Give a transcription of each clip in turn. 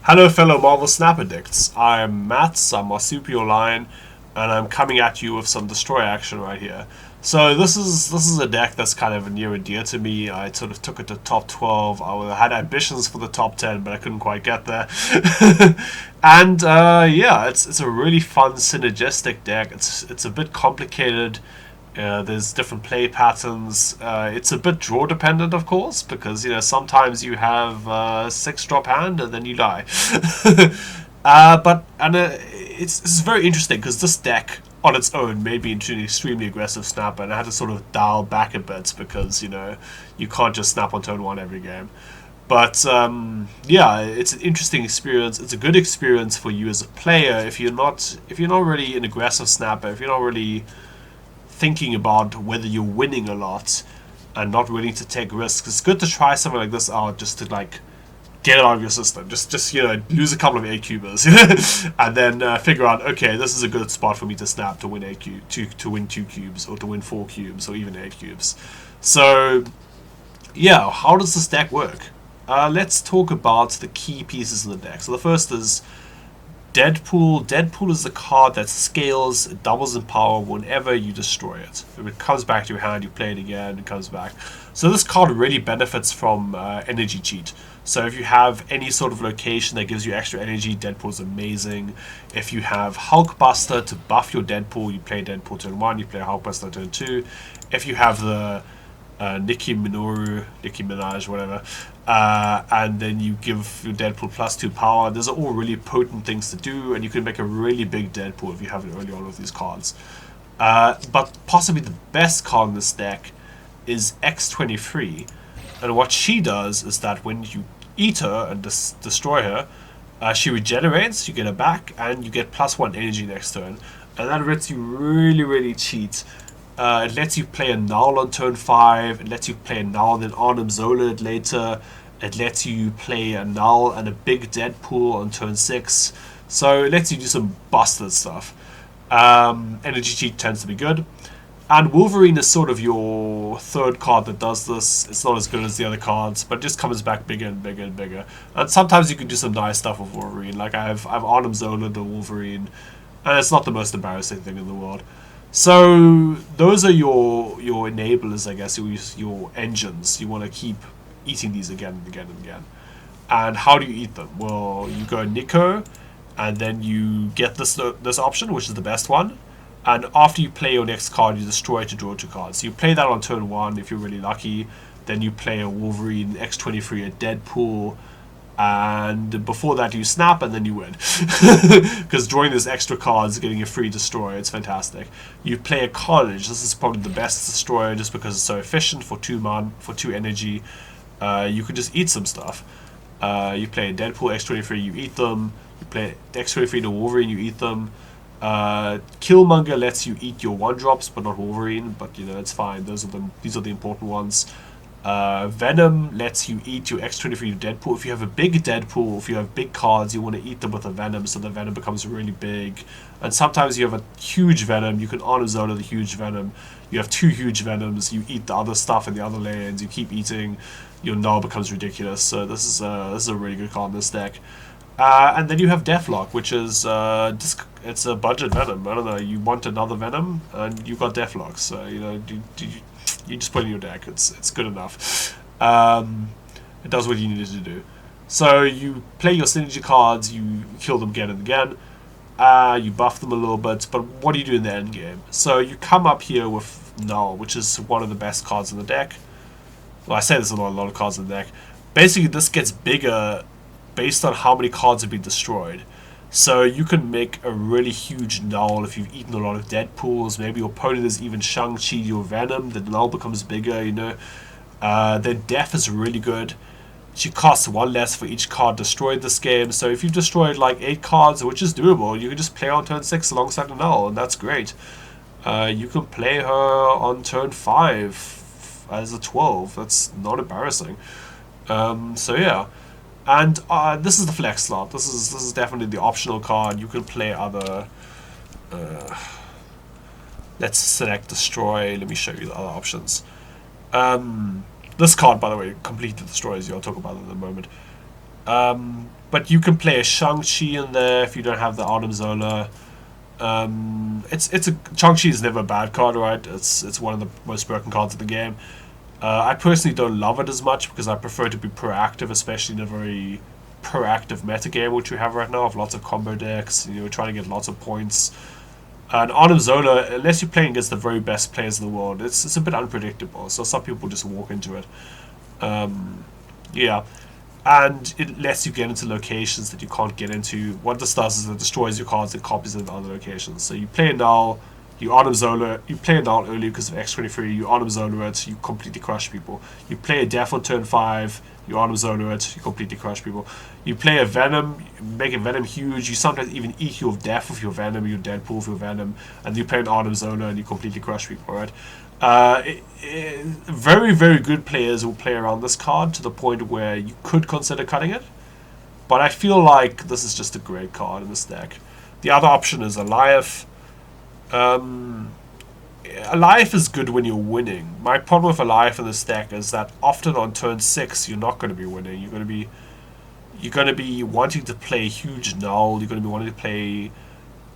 Hello fellow Marvel Snap Addicts, I'm Matt, I'm Marsupial Lion, and I'm coming at you with some Destroy action right here. So this is a deck that's kind of near and dear to me. I sort of took it to top 12. I had ambitions for the top 10, but I couldn't quite get there. And yeah, it's a really fun synergistic deck. It's a bit complicated. There's different play patterns. It's a bit draw dependent, of course, because sometimes you have 6 drop hand and then you die. But it's very interesting because this deck on its own made me into an extremely aggressive snapper, and I had to sort of dial back a bit because you can't just snap on turn 1 every game. But yeah, it's an interesting experience. It's a good experience for you as a player if you're not really an aggressive snapper, if you're not really thinking about whether you're winning a lot and not willing to take risks. It's good to try something like this out just to like get it out of your system. Just lose a couple of A-cubers and then figure out, okay, this is a good spot for me to snap to win to win 2 cubes or to win 4 cubes or even 8 cubes. So yeah, how does this deck work? Let's talk about the key pieces of the deck. So the first is Deadpool. Deadpool is the card that scales, it doubles in power whenever you destroy it. If it comes back to your hand, you play it again, it comes back. So this card really benefits from energy cheat. So if you have any sort of location that gives you extra energy, Deadpool is amazing. If you have Hulkbuster to buff your Deadpool, you play Deadpool turn 1, you play Hulkbuster turn 2. If you have the Nicki Minaj, whatever, and then you give your Deadpool +2 power. Those are all really potent things to do, and you can make a really big Deadpool if you have it early on with these cards. But possibly the best card in this deck is X-23, and what she does is that when you eat her and destroy her, she regenerates, you get her back, and you get +1 energy next turn, and that lets you really cheat. It lets you play a Null on turn 5, it lets you play a Null and then Arnim Zola it later, it lets you play a Null and a big Deadpool on turn 6, so it lets you do some busted stuff. Energy cheat tends to be good, and Wolverine is sort of your third card that does this. It's not as good as the other cards, but it just comes back bigger and bigger and bigger, and sometimes you can do some nice stuff with Wolverine, like I've Arnim Zola the Wolverine, and it's not the most embarrassing thing in the world. So those are your enablers, I guess, your engines. You want to keep eating these again and again and again. And how do you eat them? Well, you go Nico, and then you get this option, which is the best one. And after you play your next card, you destroy it to draw 2 cards. So you play that on turn 1 if you're really lucky. Then you play a Wolverine, X-23, a Deadpool, and before that you snap and then you win. Because drawing this extra cards, getting a free destroyer, it's fantastic. You play a Carnage. This is probably the best destroyer just because it's so efficient for 2 energy. You can just eat some stuff. You play a Deadpool, X-23, you eat them. You play X-23 to Wolverine, you eat them. Killmonger lets you eat your 1-drops, but not Wolverine, but it's fine. These are the important ones. Venom lets you eat your X-23 Deadpool. If you have a big Deadpool, if you have big cards, you want to eat them with a Venom, so the Venom becomes really big. And sometimes you have a huge Venom, you can Honor Zone the huge Venom. You have 2 huge Venoms, you eat the other stuff in the other lanes, you keep eating, your null becomes ridiculous. So this is a really good card in this deck. And then you have Deathlock, which is it's a budget Venom. I don't know, you want another Venom, and you've got Deathlock, so you just put it in your deck. It's good enough. It does what you needed to do. So you play your synergy cards, you kill them again and again, you buff them a little bit, but what do you do in the end game? So you come up here with Null, which is one of the best cards in the deck. Well, I say there's a lot of cards in the deck. Basically, this gets bigger based on how many cards have been destroyed. So you can make a really huge Null if you've eaten a lot of Deadpools. Maybe your opponent is even Shang-Chi your Venom. The Null becomes bigger, Then Death is really good. She costs 1 less for each card destroyed this game. So if you've destroyed like 8 cards, which is doable, you can just play on turn 6 alongside the Null, and that's great. You can play her on turn 5 as a 12. That's not embarrassing. So yeah. And this is the flex slot. This is definitely the optional card. You can play other. Let's select destroy. Let me show you the other options. This card, by the way, completely destroys you. I'll talk about it in a moment. But you can play a Shang-Chi in there if you don't have the Arnim Zola. It's a Shang-Chi is never a bad card, right? It's one of the most broken cards of the game. I personally don't love it as much because I prefer to be proactive, especially in a very proactive meta game which we have right now of lots of combo decks. You know, trying to get lots of points. And Arnim Zola, unless you're playing against the very best players in the world, it's a bit unpredictable. So some people just walk into it. Yeah. And it lets you get into locations that you can't get into. What this does is it destroys your cards and copies them in other locations. So you play a null, you Arnim Zola, you play a null early because of X23, you Arnim Zola it, you completely crush people. You play a Death on turn 5, you Arnim Zola it, you completely crush people. You play a Venom, you make a Venom huge, you sometimes even EQ of Death with your Venom, your Deadpool with your Venom, and you play an Arnim Zola and you completely crush people, right? Very, very good players will play around this card to the point where you could consider cutting it. But I feel like this is just a great card in this deck. The other option is Alioth. Alioth is good when you're winning. My problem with Alioth in this deck is that often on turn 6 you're not going to be winning. You're going to be wanting to play huge null. You're going to be wanting to play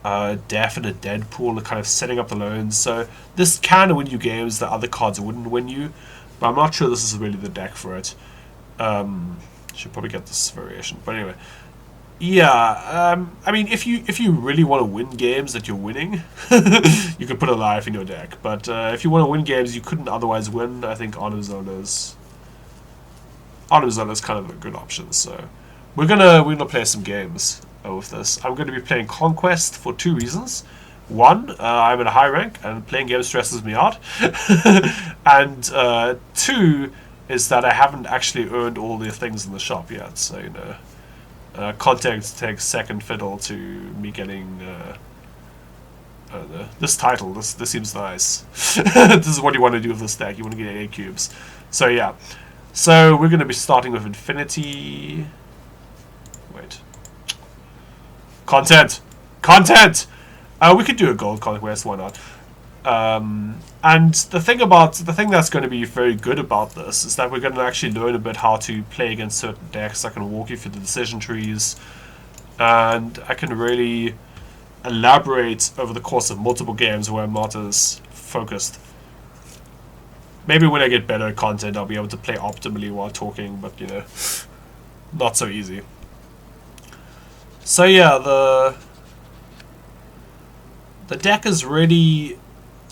Death and a Deadpool and kind of setting up the loans. So this can win you games that other cards wouldn't win you, but I'm not sure this is really the deck for it. Should probably get this variation, but anyway, yeah. I mean, if you really want to win games that you're winning, you could put a life in your deck. But if you want to win games you couldn't otherwise win, I think Arnim Zola is kind of a good option. So we're gonna play some games with this. I'm going to be playing Conquest for 2 reasons. One, I'm at a high rank and playing games stresses me out. And 2 is that I haven't actually earned all the things in the shop yet. So, you know, content takes second fiddle to me getting this title. This seems nice. This is what you want to do with this deck. You want to get 8 cubes. So yeah. So we're going to be starting with Infinity. Wait. Content! We could do a gold conquest, why not? And the thing that's going to be very good about this is that we're going to actually learn a bit how to play against certain decks. I can walk you through the decision trees, and I can really elaborate over the course of multiple games where I'm not as focused. Maybe when I get better at content, I'll be able to play optimally while talking, but you know, not so easy. So yeah, the deck is really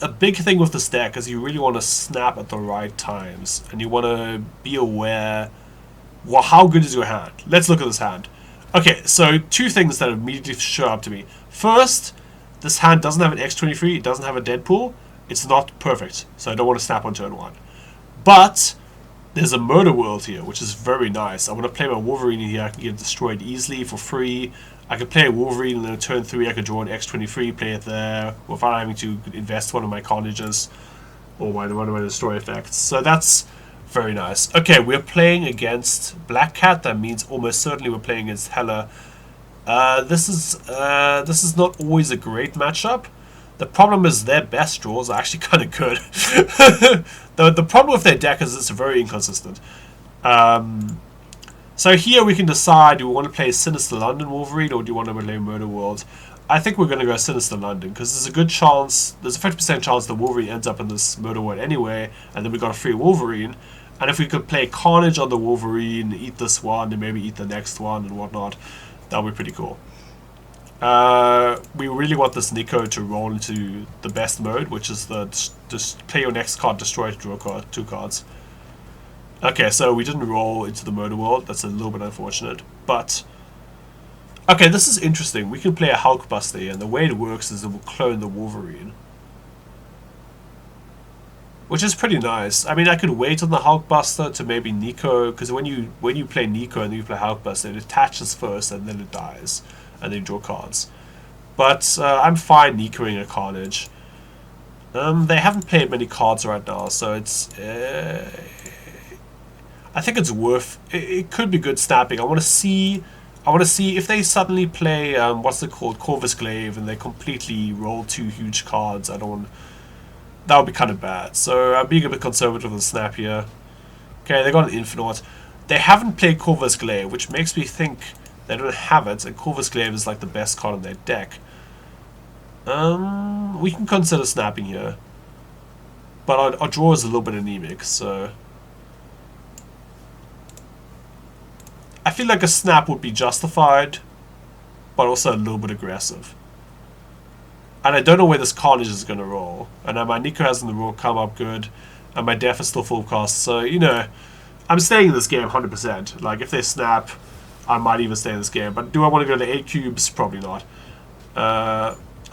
a big thing with this deck is you really want to snap at the right times and you want to be aware, well, how good is your hand? Let's look at this hand. Okay, so 2 things that immediately show up to me. First, this hand doesn't have an X23, it doesn't have a Deadpool. It's not perfect, so I don't want to snap on turn 1. But there's a Murder World here, which is very nice. I want to play my Wolverine in here. I can get it destroyed easily for free. I could play a Wolverine and then on turn 3 I could draw an X23, play it there without having to invest one of my Carnages or one of my Destroy effects. So that's very nice. Okay, we're playing against Black Cat. That means almost certainly we're playing against Hela. This is not always a great matchup. The problem is their best draws are actually kind of good. The problem with their deck is it's very inconsistent. So here we can decide, do we want to play Sinister London Wolverine or do you want to play Murder World? I think we're going to go Sinister London because there's a good chance, there's a 50% chance the Wolverine ends up in this Murder World anyway, and then we got a free Wolverine. And if we could play Carnage on the Wolverine, eat this one, and maybe eat the next one and whatnot, that would be pretty cool. We really want this Nico to roll into the best mode, which is the just play your next card, destroy it, draw 2 cards. Okay, so we didn't roll into the Murder World. That's a little bit unfortunate, but okay, this is interesting. We can play a Hulkbuster here, and the way it works is it will clone the Wolverine, which is pretty nice. I mean, I could wait on the Hulkbuster to maybe Nico, because when you play Nico and you play Hulkbuster, it attaches first and then it dies, and then you draw cards. But I'm fine Nicoing a Carnage. They haven't played many cards right now, so it's I think it's worth. It could be good snapping. I want to see if they suddenly play what's it called, Corvus Glaive, and they completely roll 2 huge cards. That would be kind of bad. So I'm being a bit conservative with the snap here. Okay, they got an Infinite. They haven't played Corvus Glaive, which makes me think they don't have it, and Corvus Glaive is like the best card in their deck. We can consider snapping here. But our draw is a little bit anemic, so... I feel like a snap would be justified, but also a little bit aggressive. And I don't know where this Carnage is going to roll. And my Nico hasn't roll come up good, and my Def is still full cost, so, you know, I'm staying in this game 100%. Like, if they snap, I might even stay in this game. But do I want to go to 8 cubes? Probably not.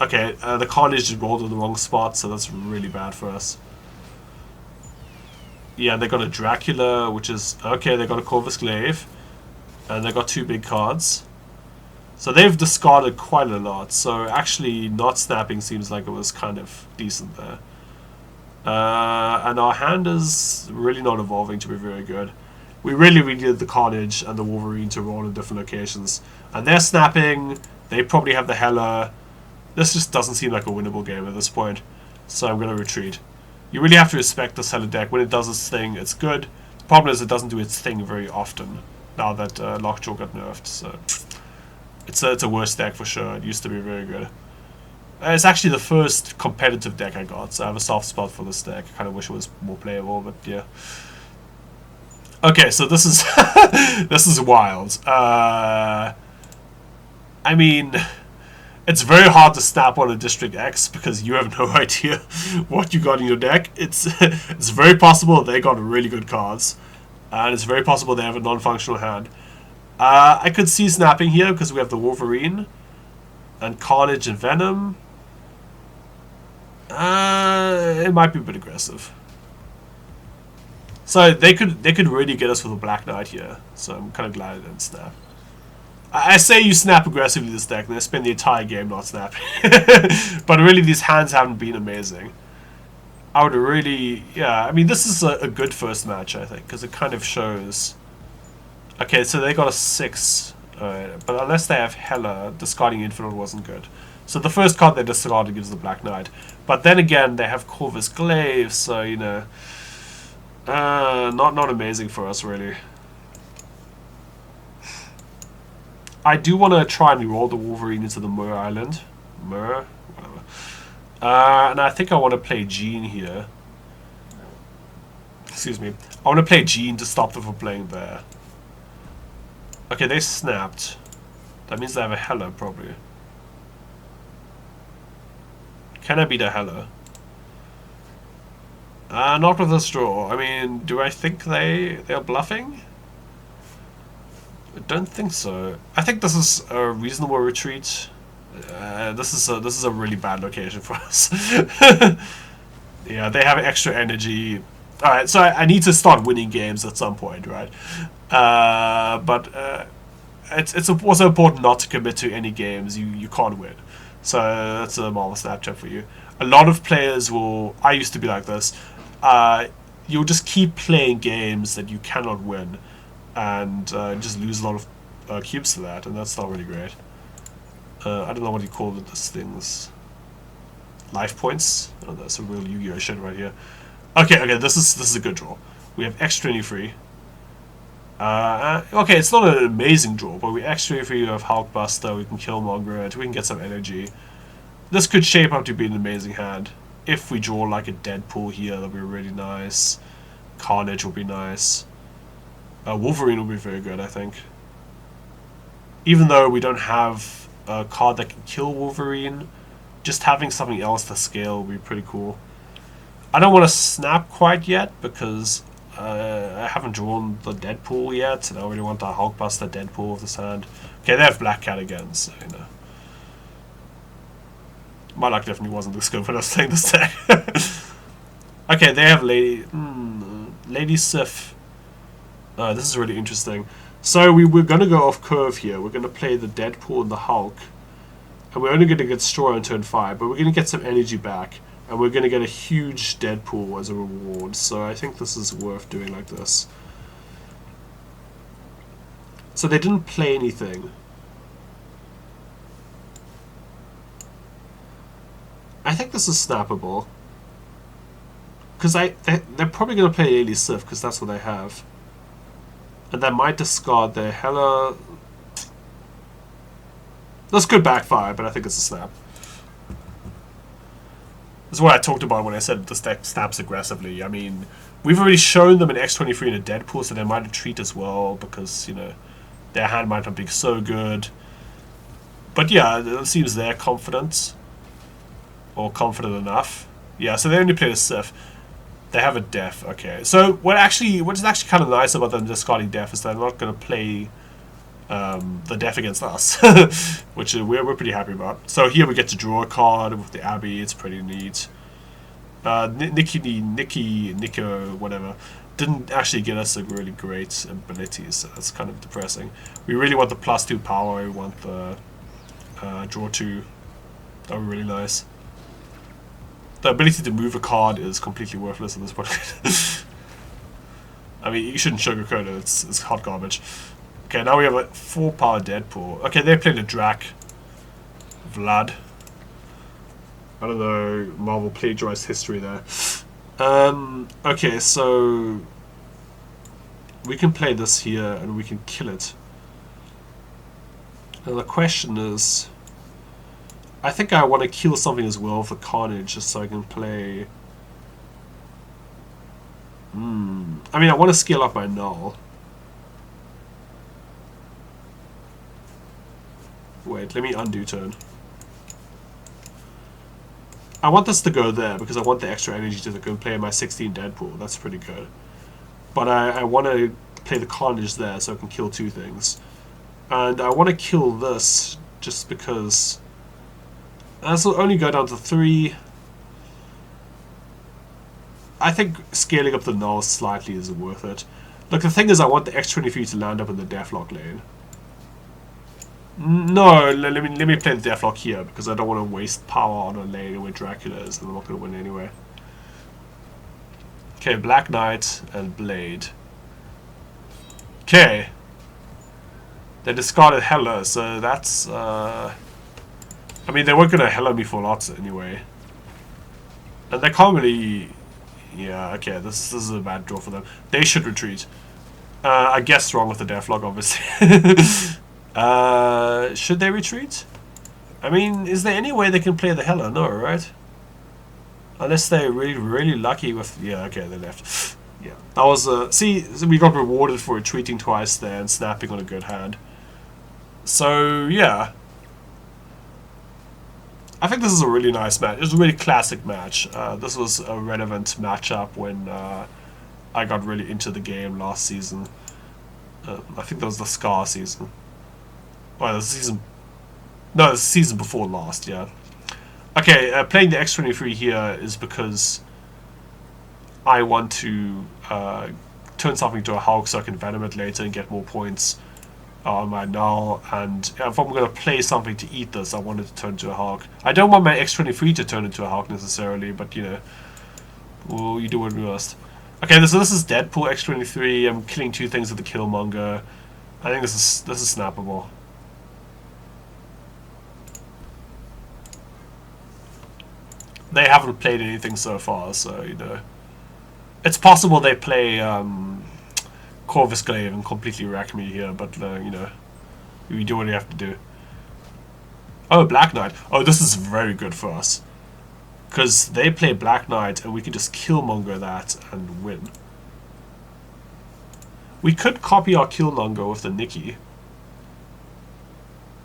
Okay, the Carnage just rolled in the wrong spot, so that's really bad for us. Yeah, they got a Dracula, which is... Okay, they got a Corvus Glaive. And they got 2 big cards. So they've discarded quite a lot. So actually not snapping seems like it was kind of decent there. And our hand is really not evolving to be very good. We really needed the Carnage and the Wolverine to roll in different locations. And they're snapping. They probably have the Hela. This just doesn't seem like a winnable game at this point. So I'm going to retreat. You really have to respect this Hela deck. When it does its thing, it's good. The problem is it doesn't do its thing very often. Now that Lockjaw got nerfed. So it's a worse deck for sure. It used to be very good. It's actually the first competitive deck I got, so I have a soft spot for this deck. I kind of wish it was more playable, but yeah. Okay, so this is this is wild. I mean, it's very hard to snap on a District X because you have no idea what you got in your deck. It's very possible they got really good cards, and it's very possible they have a non-functional hand. I could see snapping here because we have the Wolverine and Carnage and Venom. It might be a bit aggressive. So they could really get us with a Black Knight here. So I'm kind of glad I didn't snap. I say you snap aggressively this deck, and I spend the entire game not snapping. But really, these hands haven't been amazing. I would really, yeah. I mean, this is a good first match, I think, because it kind of shows. Okay, so they got a 6. But unless they have Hela, discarding Infinite wasn't good. So the first card they discarded gives the Black Knight. But then again, they have Corvus Glaive, so, you know... not amazing for us, really. I do want to try and roll the Wolverine into the Mer Island. Mer? Whatever. And I think I want to play Jean here. Excuse me. I want to play Jean to stop them from playing there. Okay, they snapped. That means they have a Hela, probably. Can I beat a Hela? Not with this draw. I mean, do I think they're bluffing? I don't think so. I think this is a reasonable retreat. This is a really bad location for us. Yeah, they have extra energy. Alright, so I need to start winning games at some point, right? But it's also important not to commit to any games you can't win. So that's a marvelous Snapchat for you. A lot of players will... I used to be like this. You'll just keep playing games that you cannot win. And just lose a lot of cubes to that. And that's not really great. I don't know what you call this things. Life points? Oh, that's a real Yu-Gi-Oh shit right here. Okay, this is a good draw. We have extra free. Okay, it's not an amazing draw, but we extra free. We have Hulkbuster. We can kill Margaret. We can get some energy. This could shape up to be an amazing hand. If we draw like a Deadpool here, that'll be really nice. Carnage will be nice. Wolverine will be very good, I think. Even though we don't have a card that can kill Wolverine, just having something else to scale will be pretty cool. I don't want to snap quite yet because I haven't drawn the Deadpool yet, and I really want the Hulkbuster Deadpool of this hand. Okay, they have Black Cat again, so you know. My luck definitely wasn't this good when I was playing this deck. Okay, they have Lady Sif. This is really interesting. So we're going to go off curve here. We're going to play the Deadpool and the Hulk. And we're only going to get Destroyer on turn 5, but we're going to get some energy back. And we're going to get a huge Deadpool as a reward. So I think this is worth doing like this. So they didn't play anything. I think this is snappable. Because they're probably going to play Lady Sif, because that's what they have. And they might discard their Hela. This could backfire, but I think it's a snap. This is what I talked about when I said this deck snaps aggressively. I mean, we've already shown them an X23 and a Deadpool, so they might retreat as well, because, you know, their hand might not be so good. But yeah, it seems they're confident. Or confident enough. Yeah, so they only play a Sif. They have a Def, okay. So what is actually kind of nice about them discarding Def is they're not going to play the Def against us, which we're pretty happy about. So here we get to draw a card with the Abbey. It's pretty neat. Nico, whatever, didn't actually get us a really great ability, so that's kind of depressing. We really want the +2 power. We want the draw 2. That would be really nice. The ability to move a card is completely worthless at this point. I mean, you shouldn't sugarcoat it. It's hot garbage. Okay, now we have a 4 power Deadpool. Okay, they played a Drac. Vlad. I don't know, Marvel plagiarized history there. Okay, so we can play this here and we can kill it. And the question is, I think I want to kill something as well for Carnage, just so I can play. I mean, I want to scale up my Null. Wait, let me undo turn. I want this to go there because I want the extra energy to go and play my 16 Deadpool. That's pretty good. But I want to play the Carnage there so I can kill 2 things. And I want to kill this just because this will only go down to 3. I think scaling up the Null slightly is worth it. Look, the thing is I want the X23 to land up in the Deathlock lane. No, let me play the Deathlock here because I don't want to waste power on a lane where Dracula is and I'm not going to win anyway. Okay, Black Knight and Blade. Okay. They discarded Hela, so that's I mean, they weren't going to Hela me for lots anyway. And they can't really. Yeah, okay, this is a bad draw for them. They should retreat. I guess wrong with the Deathlock, obviously. Should they retreat? I mean, is there any way they can play the Hela? No, right? Unless they're really lucky with. Yeah, okay, they left. Yeah, that was see, we got rewarded for retreating twice there and snapping on a good hand. So yeah, I think this is a really nice match. It was a really classic match. This was a relevant matchup when I got really into the game last season. I think that was the Scar season. Oh, the season. No, the season before last. Yeah. Okay, playing the X23 here is because I want to turn something to a Hulk so I can Venom it later and get more points on my Null. And if I'm going to play something to eat this, I want it to turn to a Hulk. I don't want my X23 to turn into a Hulk necessarily, but you know, well, you do what you must. Okay, so this is Deadpool X23. I'm killing 2 things with the Killmonger. I think this is snappable. They haven't played anything so far, so, you know. It's possible they play Corvus Glaive and completely wreck me here, but, you know, you do what you have to do. Oh, Black Knight. Oh, this is very good for us. Because they play Black Knight and we can just Killmonger that and win. We could copy our Killmonger with the Nikki.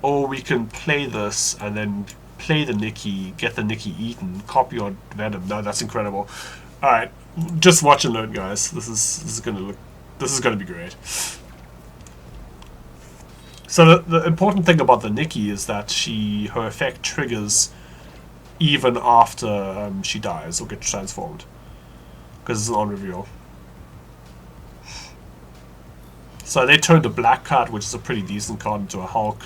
Or we can play this and then play the Nikki, get the Nikki eaten, copy our Venom. No, that's incredible. Alright, just watch and learn, guys. This is gonna be great. So the important thing about the Nikki is that her effect triggers even after she dies or gets transformed, because it's an on-reveal. So they turned the Black card, which is a pretty decent card, into a Hulk.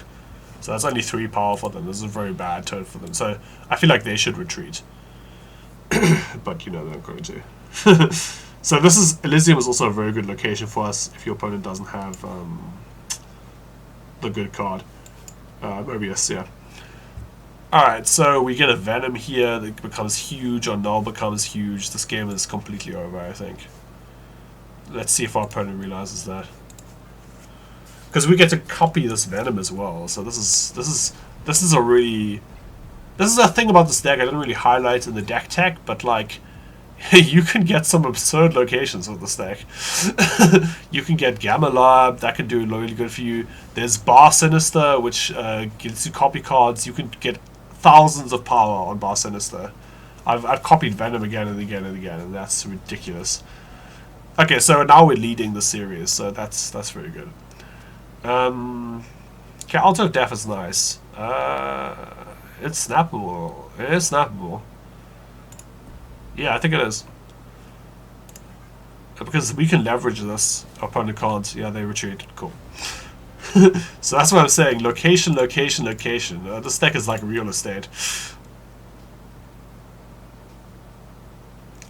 So that's only 3 power for them. This is a very bad turn for them. So I feel like they should retreat. But, you know, they're not going to. So this is... Elysium is also a very good location for us if your opponent doesn't have the good card. Mobius, yeah. Alright, so we get a Venom here that becomes huge, or Null becomes huge. This game is completely over, I think. Let's see if our opponent realizes that. because we get to copy this Venom as well. So this is a really, this is a thing about this deck I didn't really highlight in the deck tech, but like, you can get some absurd locations with this deck. You can get Gamma Lab, that can do really good for you. There's Bar Sinister, which gives you copy cards. You can get thousands of power on Bar Sinister. I've copied Venom again and again and again, and that's ridiculous. Okay, so now we're leading the series, so that's very good. Okay, Altar of Death is nice. It's snappable. It is snappable. Yeah, I think it is. Because we can leverage this. Our opponent can't. Yeah, they retreat. Cool. So that's what I'm saying. Location, location, location. This deck is like real estate.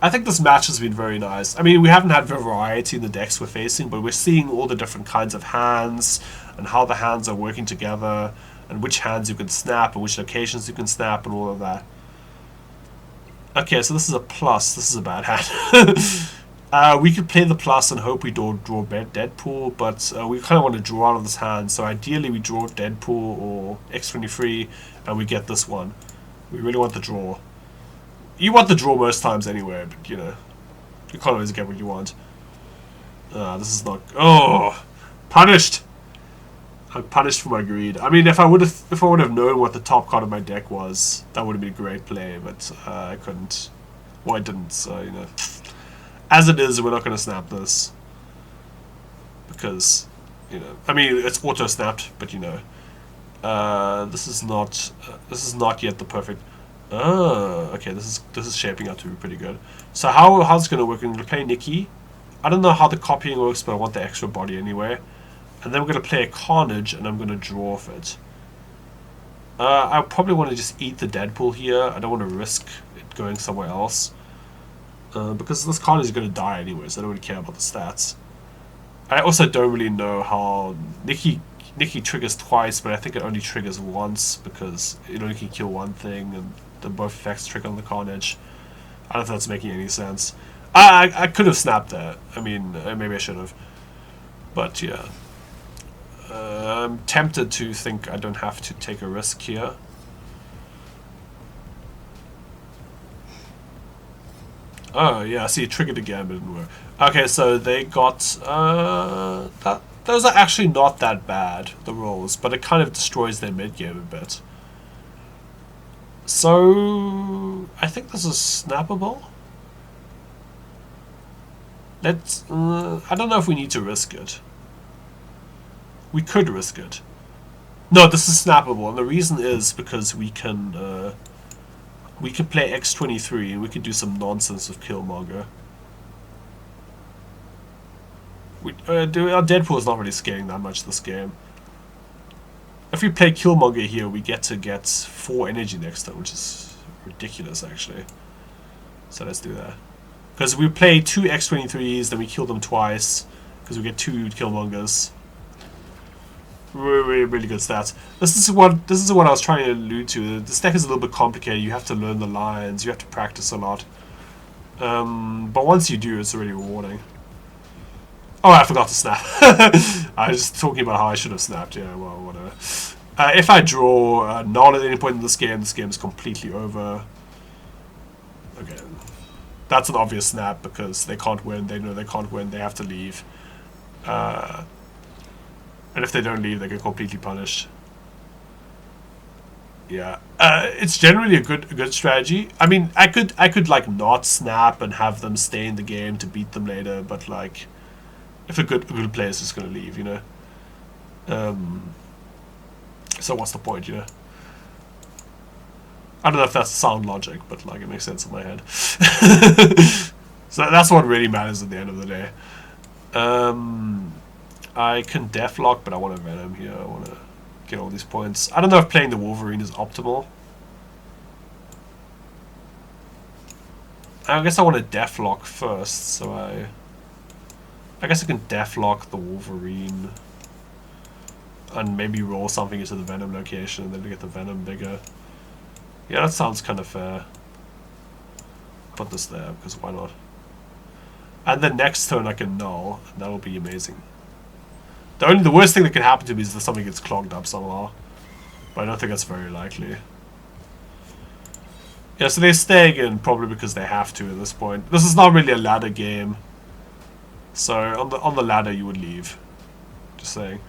I think this match has been very nice. I mean, we haven't had variety in the decks we're facing, but we're seeing all the different kinds of hands and how the hands are working together and which hands you can snap and which locations you can snap and all of that. Okay, so this is a plus. This is a bad hand. We could play the plus and hope we don't draw Deadpool, but we kind of want to draw out of this hand. So ideally we draw Deadpool or X23 and we get this one. We really want the draw. You want the draw most times anyway, but you know, you can't always get what you want. This is not. Oh, punished. I'm punished for my greed. I mean, if I would have known what the top card of my deck was, that would have been a great play. But I couldn't. Well, I didn't. So you know, as it is, we're not going to snap this because you know. I mean, it's auto snapped, but you know, this is not yet the perfect. Okay, this is shaping up to be pretty good. So how's it gonna work? We're gonna play Nikki. I don't know how the copying works, but I want the extra body anyway. And then we're gonna play a Carnage, and I'm gonna draw off it. I probably want to just eat the Deadpool here. I don't want to risk it going somewhere else. Because this Carnage is gonna die anyway, so I don't really care about the stats. I also don't really know how Nikki triggers twice, but I think it only triggers once because it only can kill one thing, and the both effects trigger on the Carnage. I don't know if that's making any sense. I could have snapped that. I mean, maybe I should have. But yeah. I'm tempted to think I don't have to take a risk here. Oh, yeah, see, it triggered again, but it didn't work. Okay, so they got, those are actually not that bad, the rolls, but it kind of destroys their mid-game a bit. So, I think this is snappable. Let's, I don't know if we need to risk it. We could risk it. No, this is snappable, and the reason is because we can play X23 and we can do some nonsense with Killmonger. Our Deadpool is not really scaling that much this game. If we play Killmonger here, we get 4 energy next turn, which is ridiculous actually. So let's do that. Because we play 2 X23s, then we kill them twice, because we get 2 Killmongers. Really good stats. This is what I was trying to allude to. This deck is a little bit complicated. You have to learn the lines. You have to practice a lot. But once you do, it's really rewarding. Oh, I forgot to snap. I was just talking about how I should have snapped. Yeah, well, whatever. If I draw null at any point in this game is completely over. Okay, that's an obvious snap because they can't win. They know they can't win. They have to leave. And if they don't leave, they get completely punished. Yeah, it's generally a good strategy. I mean, I could like not snap and have them stay in the game to beat them later, but like, if a good player is just gonna leave, you know. So what's the point, you know? I don't know if that's sound logic, but like it makes sense in my head. So that's what really matters at the end of the day. I can Deathlock, but I want a Venom here. I want to get all these points. I don't know if playing the Wolverine is optimal. I guess I want to Deathlock first, so I guess I can Deathlock the Wolverine and maybe roll something into the Venom location and then get the Venom bigger. Yeah, that sounds kind of fair. Put this there, because why not? And then next turn I can null, and that'll be amazing. The worst thing that can happen to me is that something gets clogged up somehow. But I don't think that's very likely. Yeah, so they're staying in probably because they have to at this point. This is not really a ladder game. So on the ladder you would leave. Just saying.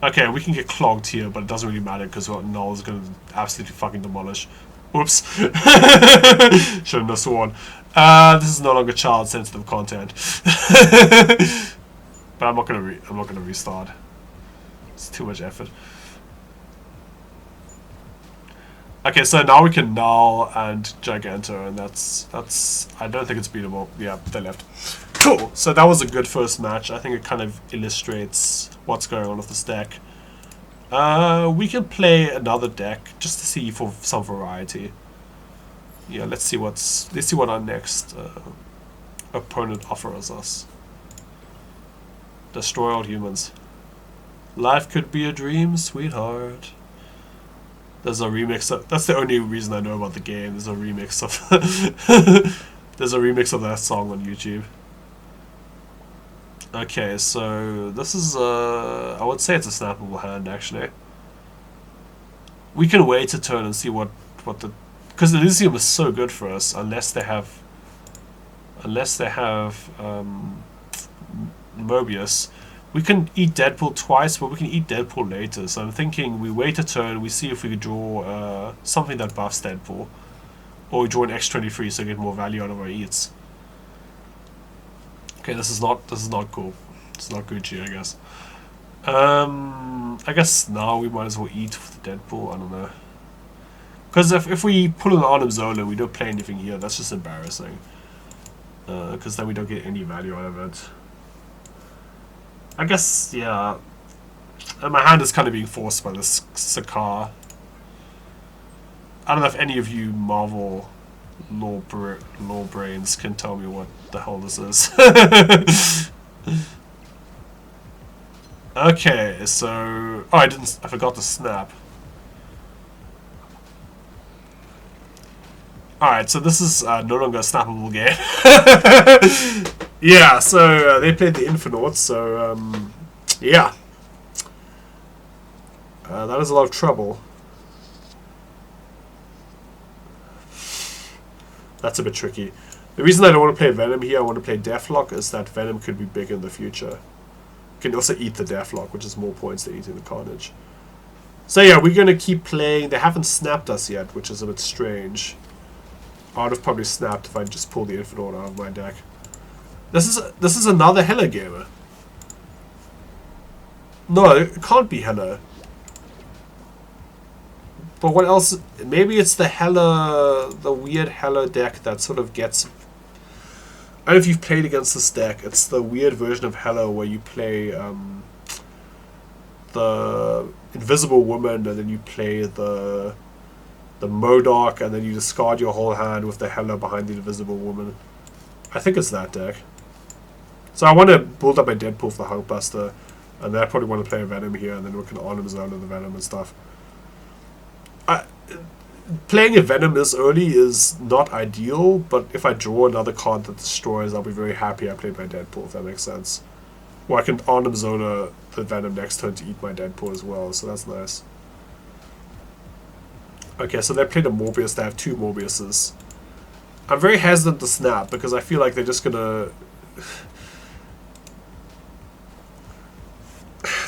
Okay, we can get clogged here, but it doesn't really matter because what Null is going to absolutely fucking demolish. Whoops. Shouldn't have sworn. This is no longer child-sensitive content. But I'm not gonna restart. It's too much effort. Okay, so now we can Null and Giganto, and that's I don't think it's beatable. Yeah, they left. Cool. So that was a good first match. I think it kind of illustrates what's going on with this deck. We can play another deck just to see for some variety. Yeah, let's see what our next opponent offers us. Destroy all humans. Life could be a dream, sweetheart. There's a remix of, that's the only reason I know about the game. There's a remix of there's a remix of that song on YouTube. Okay, so this is I would say it's a snappable hand actually. We can wait a turn and see what the, because Elysium is so good for us unless they have Mobius. We can eat Deadpool twice, but we can eat Deadpool later. So I'm thinking we wait a turn, we see if we could draw something that buffs Deadpool. Or we draw an X23 so we get more value out of our eats. Okay, this is not cool. It's not Gucci, I guess. I guess now we might as well eat with the Deadpool, I don't know. Because if we pull an Arnim Zola, we don't play anything here, that's just embarrassing. Because then we don't get any value out of it. I guess, yeah. And my hand is kind of being forced by this Sakar. I don't know if any of you Marvel lore brains can tell me what the hell this is. Okay, so... Oh, I forgot to snap. Alright, so this is no longer a snappable game. Yeah, so they played the Infinauts, so yeah. That is a lot of trouble. That's a bit tricky. The reason I don't want to play Venom here, I want to play Deathlock, is that Venom could be big in the future. You can also eat the Deathlock, which is more points than eating the Carnage. So yeah, we're going to keep playing. They haven't snapped us yet, which is a bit strange. I would have probably snapped if I just pulled the Infinite out of my deck. This is another Hella gamer. No, it can't be Hella. But what else? Maybe it's the weird Hella deck that sort of gets... I don't know if you've played against this deck. It's the weird version of Hella where you play the Invisible Woman and then you play the MODOK and then you discard your whole hand with the Hella behind the Invisible Woman. I think it's that deck. So I want to build up my Deadpool for the Hulkbuster, and then I probably want to play a Venom here, and then we can Arnim Zola the Venom and stuff. Playing a Venom this early is not ideal, but if I draw another card that destroys, I'll be very happy I played my Deadpool, if that makes sense. Or I can Arnim Zola the Venom next turn to eat my Deadpool as well, so that's nice. Okay, so they played a Morbius, they have two Morbiuses. I'm very hesitant to snap, because I feel like they're just gonna...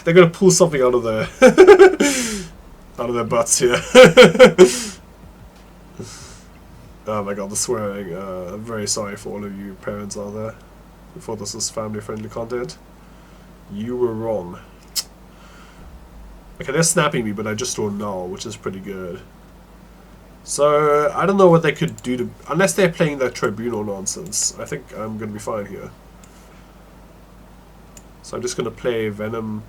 They're gonna pull something out of their out of their butts here. Oh my god, the swearing. I'm very sorry for all of you parents out there who thought this was family-friendly content. You were wrong. Okay, they're snapping me, but I just draw Null, which is pretty good. So I don't know what they could do to, unless they're playing that Tribunal nonsense. I think I'm gonna be fine here. So I'm just gonna play Venom.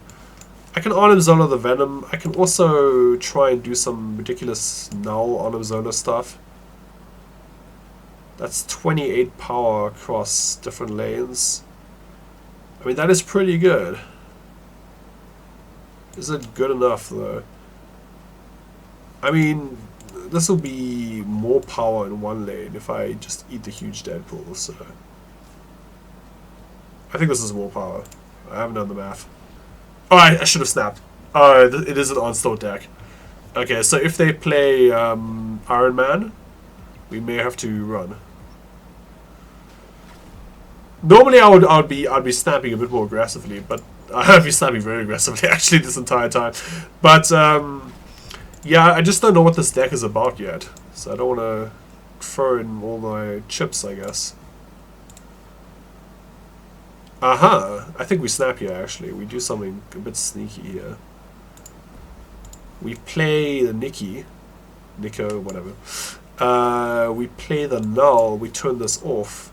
I can Arnim Zola the Venom. I can also try and do some ridiculous Null Arnim Zola stuff. That's 28 power across different lanes. I mean, that is pretty good. Is it good enough, though? I mean, this will be more power in one lane if I just eat the huge Deadpool, so... I think this is more power. I haven't done the math. Oh, I should have snapped. Oh, it is an onslaught deck. Okay, so if they play Iron Man, we may have to run. Normally, I'd be snapping a bit more aggressively, but I'd be snapping very aggressively actually this entire time. But yeah, I just don't know what this deck is about yet, so I don't want to throw in all my chips, I guess. I think we snap here actually. We do something a bit sneaky here. We play the Nico, whatever. We play the Null, we turn this off.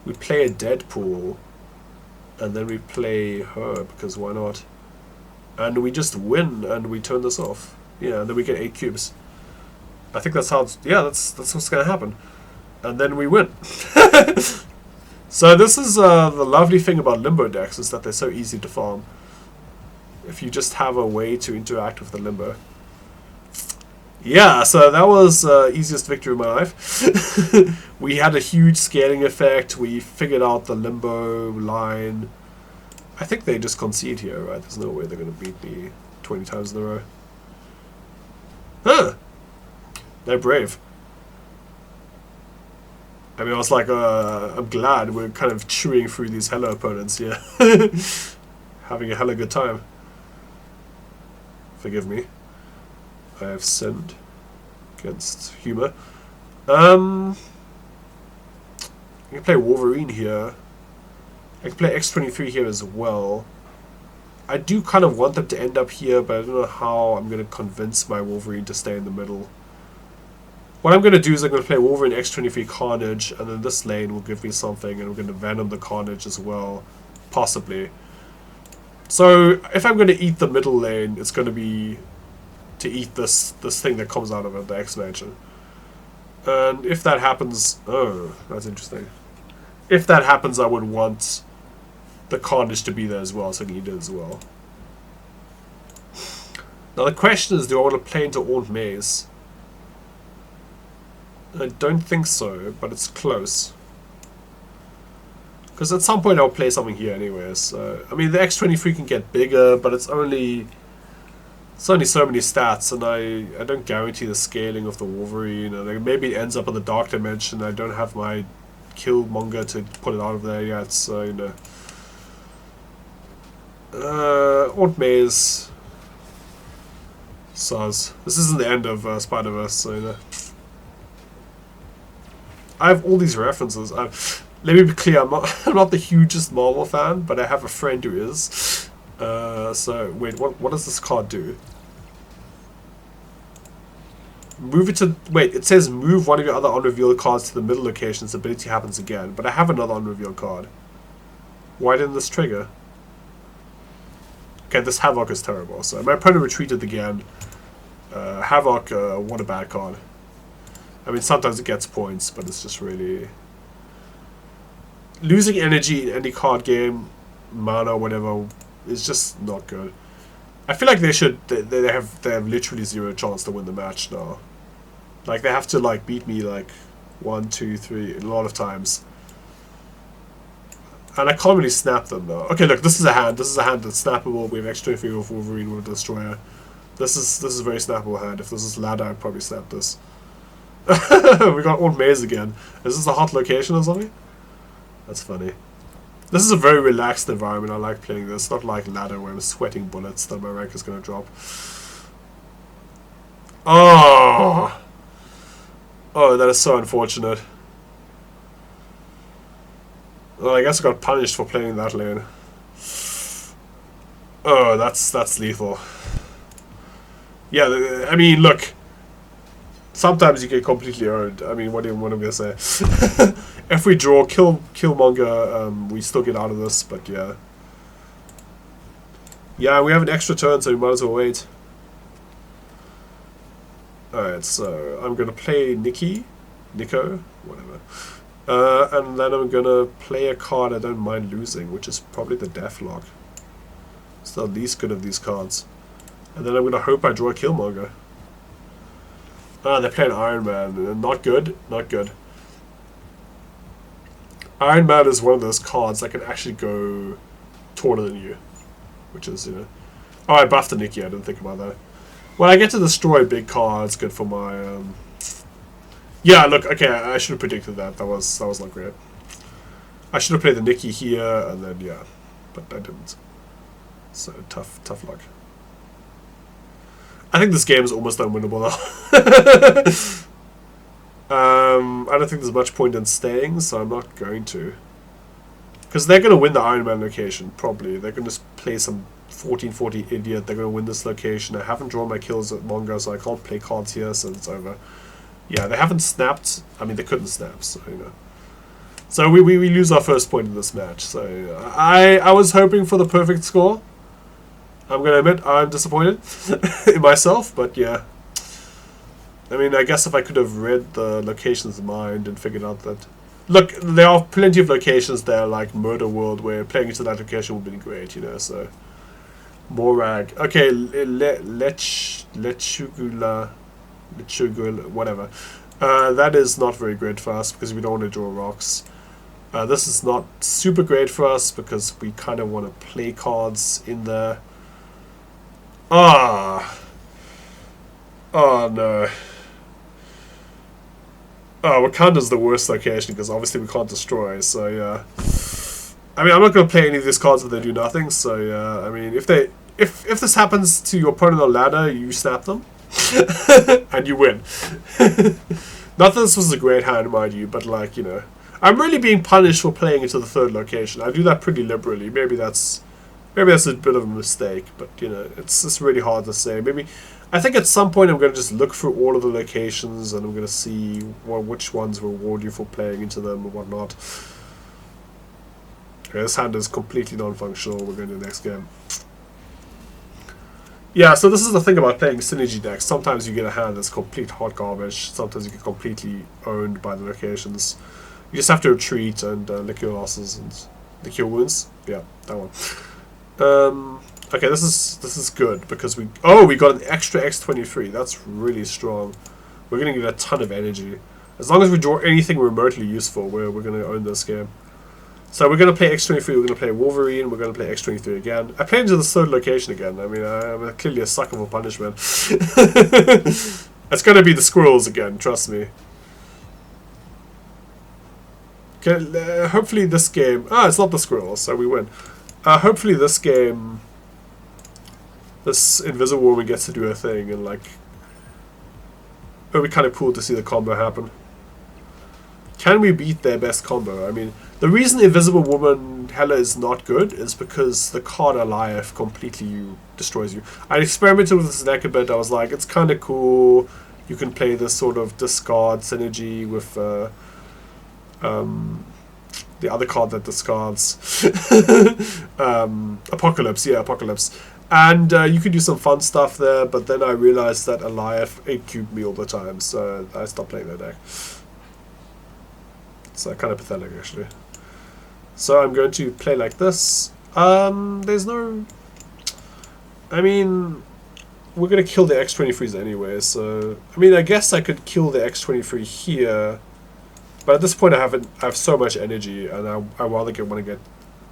We play a Deadpool, and then we play her, because why not? And we just win, and we turn this off. Yeah, and then we get 8 cubes. I think that's how, yeah, that's what's gonna happen. And then we win. So this is the lovely thing about Limbo decks, is that they're so easy to farm. If you just have a way to interact with the Limbo. Yeah, so that was easiest victory of my life. We had a huge scaling effect. We figured out the Limbo line. I think they just concede here, right? There's no way they're going to beat me 20 times in a row. Huh. They're brave. I mean, I was like, I'm glad we're kind of chewing through these hella opponents here. Having a hella good time. Forgive me. I have sinned against humor. I can play Wolverine here. I can play X-23 here as well. I do kind of want them to end up here, but I don't know how I'm going to convince my Wolverine to stay in the middle. What I'm going to do is I'm going to play Wolverine X-23 Carnage, and then this lane will give me something, and I'm going to Venom the Carnage as well. Possibly. So, if I'm going to eat the middle lane, it's going to be to eat this thing that comes out of it, the expansion. And if that happens... Oh, that's interesting. If that happens, I would want the Carnage to be there as well, so I can eat it as well. Now the question is, do I want to play into Aunt Maze? I don't think so, but it's close. Because at some point I'll play something here anyway, so... I mean, the X-23 can get bigger, but it's only so many stats, and I don't guarantee the scaling of the Wolverine, and maybe it ends up in the Dark Dimension. I don't have my Killmonger to put it out of there yet, so, you know. Aunt Maze. Soz. This isn't the end of Spider-Verse, so, you know. I have all these references. Let me be clear, I'm not the hugest Marvel fan, but I have a friend who is. So, wait, what does this card do? Move it to... Wait, it says move one of your other unrevealed cards to the middle location. Its ability happens again. But I have another unrevealed card. Why didn't this trigger? Okay, this Havoc is terrible. So, my opponent retreated again. Havoc, what a bad card. I mean, sometimes it gets points, but it's just really... Losing energy in any card game, mana, whatever, is just not good. I feel like they should... They have literally zero chance to win the match now. Like, they have to, like, beat me, like, 1, 2, 3, a lot of times. And I can't really snap them, though. Okay, look, this is a hand. This is a hand that's snappable. We have extra figure of Wolverine with a Destroyer. This is a very snappable hand. If this is ladder, I'd probably snap this. We got Aunt Maze again. Is this a hot location or something? That's funny. This is a very relaxed environment. I like playing this. Not like ladder where I'm sweating bullets that my rank is going to drop. Oh! Oh, that is so unfortunate. Well, I guess I got punished for playing that lane. Oh, that's lethal. Yeah, I mean, look. Sometimes you get completely earned. I mean, what am I gonna say? If we draw Killmonger, we still get out of this, but yeah. Yeah, we have an extra turn, so we might as well wait. Alright, so I'm gonna play Nico, whatever. And then I'm gonna play a card I don't mind losing, which is probably the Deathlock. It's the least good of these cards. And then I'm gonna hope I draw a Killmonger. Ah, they're playing Iron Man. Not good. Not good. Iron Man is one of those cards that can actually go taller than you, which is, you know. Oh, I buffed the Nikki. I didn't think about that. When I get to destroy big cards, good for my. Yeah, look. Okay, I should have predicted that. That was not great. I should have played the Nikki here, and then yeah, but I didn't. So tough luck. I think this game is almost unwinnable now. I don't think there's much point in staying, so I'm not going to. Because they're going to win the Iron Man location, probably. They're going to play some 1440 idiot. They're going to win this location. I haven't drawn my kills at Mongo, so I can't play cards here, so it's over. Yeah, they haven't snapped. I mean, they couldn't snap, so, you know. So we lose our first point in this match. So I was hoping for the perfect score. I'm going to admit I'm disappointed in myself, but yeah. I mean, I guess if I could have read the locations in mind and figured out that... Look, there are plenty of locations there, like Murder World, where playing into that location would be great, you know, so... Morag. Okay, Lechugula, whatever. That is not very great for us, because we don't want to draw rocks. This is not super great for us, because we kind of want to play cards in there. Ah! Oh, no. Oh, Wakanda's the worst location because obviously we can't destroy, so yeah. I mean, I'm not going to play any of these cards if they do nothing, so yeah. I mean, if this happens to your opponent on ladder, you snap them. And you win. Not that this was a great hand, mind you, but like, you know. I'm really being punished for playing into the third location. I do that pretty liberally. Maybe that's a bit of a mistake, but you know, it's just really hard to say. Maybe... I think at some point I'm going to just look through all of the locations and I'm going to see which ones reward you for playing into them and whatnot. Okay, this hand is completely non-functional. We're going to the next game. Yeah, so this is the thing about playing synergy decks. Sometimes you get a hand that's complete hot garbage. Sometimes you get completely owned by the locations. You just have to retreat and lick your losses and lick your wounds. Yeah, that one. Okay, this is good because we got an extra X23. That's really strong. We're gonna get a ton of energy. As long as we draw anything remotely useful, we're gonna own this game. So we're gonna play X23. We're gonna play Wolverine. We're gonna play X23 again. I play into the third location again. I mean, I'm clearly a sucker for punishment. It's gonna be the squirrels again. Trust me. Okay, hopefully this game. It's not the squirrels, so we win. Hopefully this game. This Invisible Woman gets to do her thing, and like, it'll be kind of cool to see the combo happen. Can we beat their best combo? I mean, the reason Invisible Woman Hela is not good is because the card Alive completely destroys you. I experimented with this deck a bit. I was like, it's kind of cool. You can play this sort of discard synergy with the other card that discards. Apocalypse, yeah, Apocalypse. And you could do some fun stuff there, but then I realized that Eliath 8-cubed me all the time, so I stopped playing that deck. It's kind of pathetic, actually. So I'm going to play like this. There's no... I mean, we're going to kill the X23s anyway, so... I mean, I guess I could kill the X23 here, but at this point I have so much energy, and I rather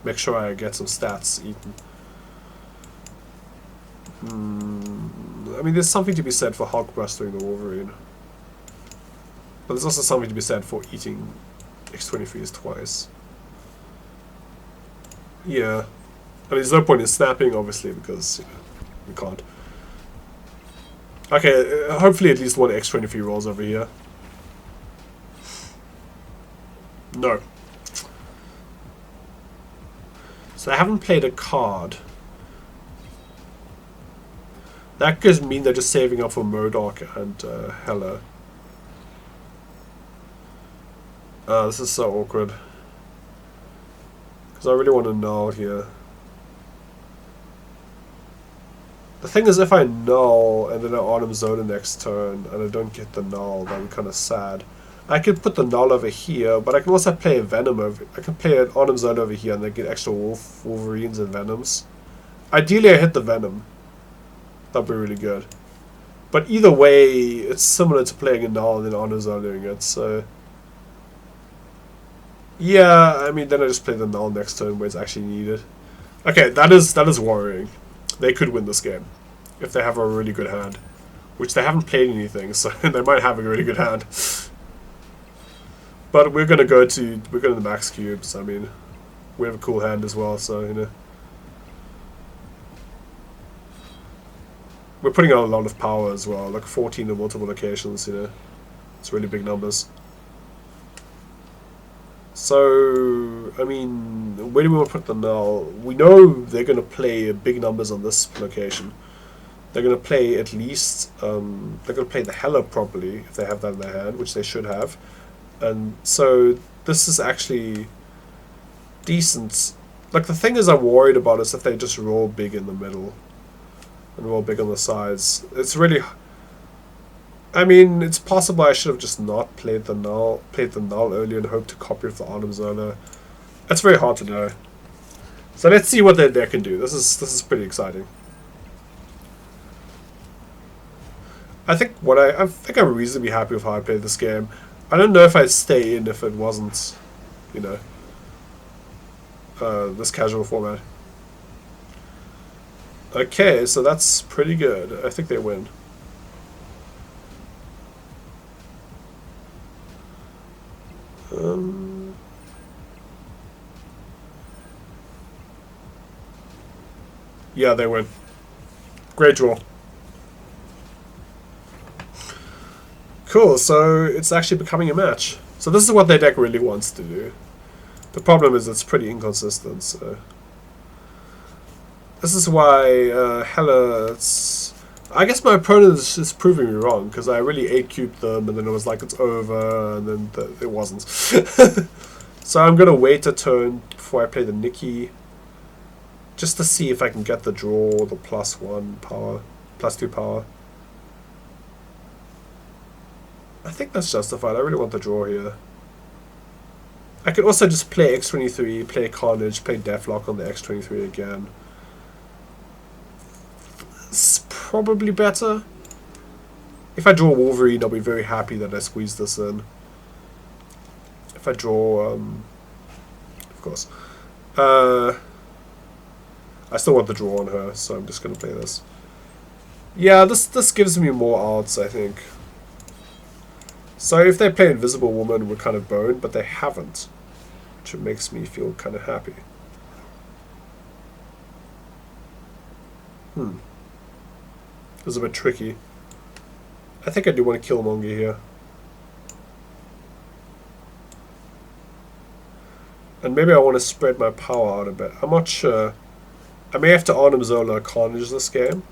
make sure I get some stats eaten. I mean, there's something to be said for Hulkbustering the Wolverine. But there's also something to be said for eating X23s twice. Yeah. I mean, there's no point in snapping, obviously, because, you know, we can't. Okay, hopefully at least one X23 rolls over here. No. So I haven't played a card. That could mean they're just saving up for MODOK and Hela. This is so awkward. Because I really want to null here. The thing is, if I null and then I Autumn Zone the next turn and I don't get the null, that'd be kind of sad. I could put the null over here, but I can also play a Venom over. I can play an Autumn Zone over here and then get extra Wolverines and Venoms. Ideally, I hit the Venom. That'd be really good. But either way, it's similar to playing a null and then Autumn Zoning it, so... Yeah, I mean, then I just play the null next turn where it's actually needed. Okay, that is worrying. They could win this game if they have a really good hand, which they haven't played anything, so they might have a really good hand. But we're gonna go to the max cubes. I mean, we have a cool hand as well, so you know. We're putting out a lot of power as well, like 14 in multiple locations, you know. It's really big numbers. So, I mean, where do we want to put them now? We know they're going to play big numbers on this location. They're going to play at least, they're going to play the Hella probably, if they have that in their hand, which they should have. And so, this is actually decent. Like, the thing is I'm worried about is if they just roll big in the middle and roll big on the sides. It's really... I mean, it's possible I should have just not played the null earlier and hoped to copy with the Autumn Zola. It's very hard to know. So let's see what their deck can do. This is pretty exciting. I think I'm reasonably happy with how I played this game. I don't know if I'd stay in if it wasn't, you know, this casual format. Okay, so that's pretty good. I think they win. Yeah, they win. Great draw. Cool, so it's actually becoming a match. So this is what their deck really wants to do. The problem is it's pretty inconsistent, so... This is why Hella... I guess my opponent is proving me wrong, because I really 8-cubed them, and then it was like it's over, and then it wasn't. So I'm going to wait a turn before I play the Nikki, just to see if I can get the draw, the +1 power, +2 power. I think that's justified. I really want the draw here. I could also just play X23, play Carnage, play Deathlock on the X23 again. It's probably better. If I draw Wolverine, I'll be very happy that I squeezed this in. If I draw, of course. I still want the draw on her, so I'm just going to play this. Yeah, this gives me more outs, I think. So if they play Invisible Woman, we're kind of boned, but they haven't. Which makes me feel kind of happy. This is a bit tricky. I think I do want to kill Killmonger here. And maybe I want to spread my power out a bit. I'm not sure. I may have to Arnim Zola Carnage this game.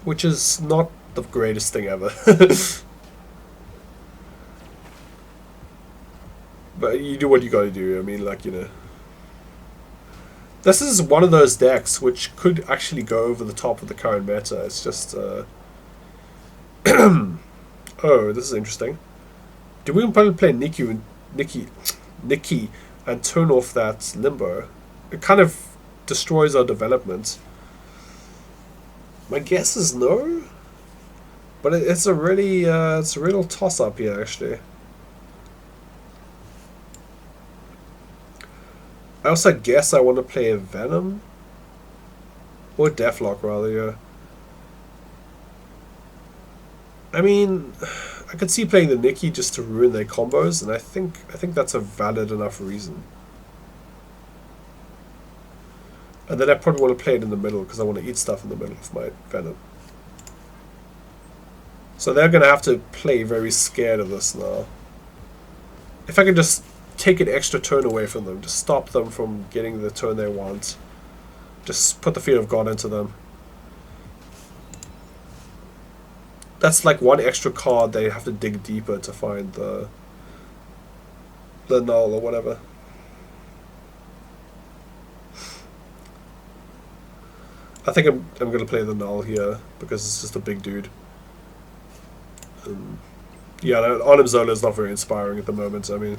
Which is not the greatest thing ever. But you do what you gotta do. I mean, like, you know. This is one of those decks which could actually go over the top of the current meta. It's just, oh, this is interesting. Do we want to play Nikki and turn off that Limbo? It kind of destroys our development. My guess is no. But it's a really, it's a real toss-up here, actually. I also guess I want to play a Venom. Or Deathlock, rather, yeah. I mean, I could see playing the Nikki just to ruin their combos, and I think that's a valid enough reason. And then I probably want to play it in the middle, because I want to eat stuff in the middle of my Venom. So they're going to have to play very scared of this now. If I can just take an extra turn away from them, just stop them from getting the turn they want. Just put the Fear of God into them. That's like one extra card they have to dig deeper to find the null or whatever. I think I'm going to play the null here because it's just a big dude. Yeah, Arnim Zola is not very inspiring at the moment, I mean.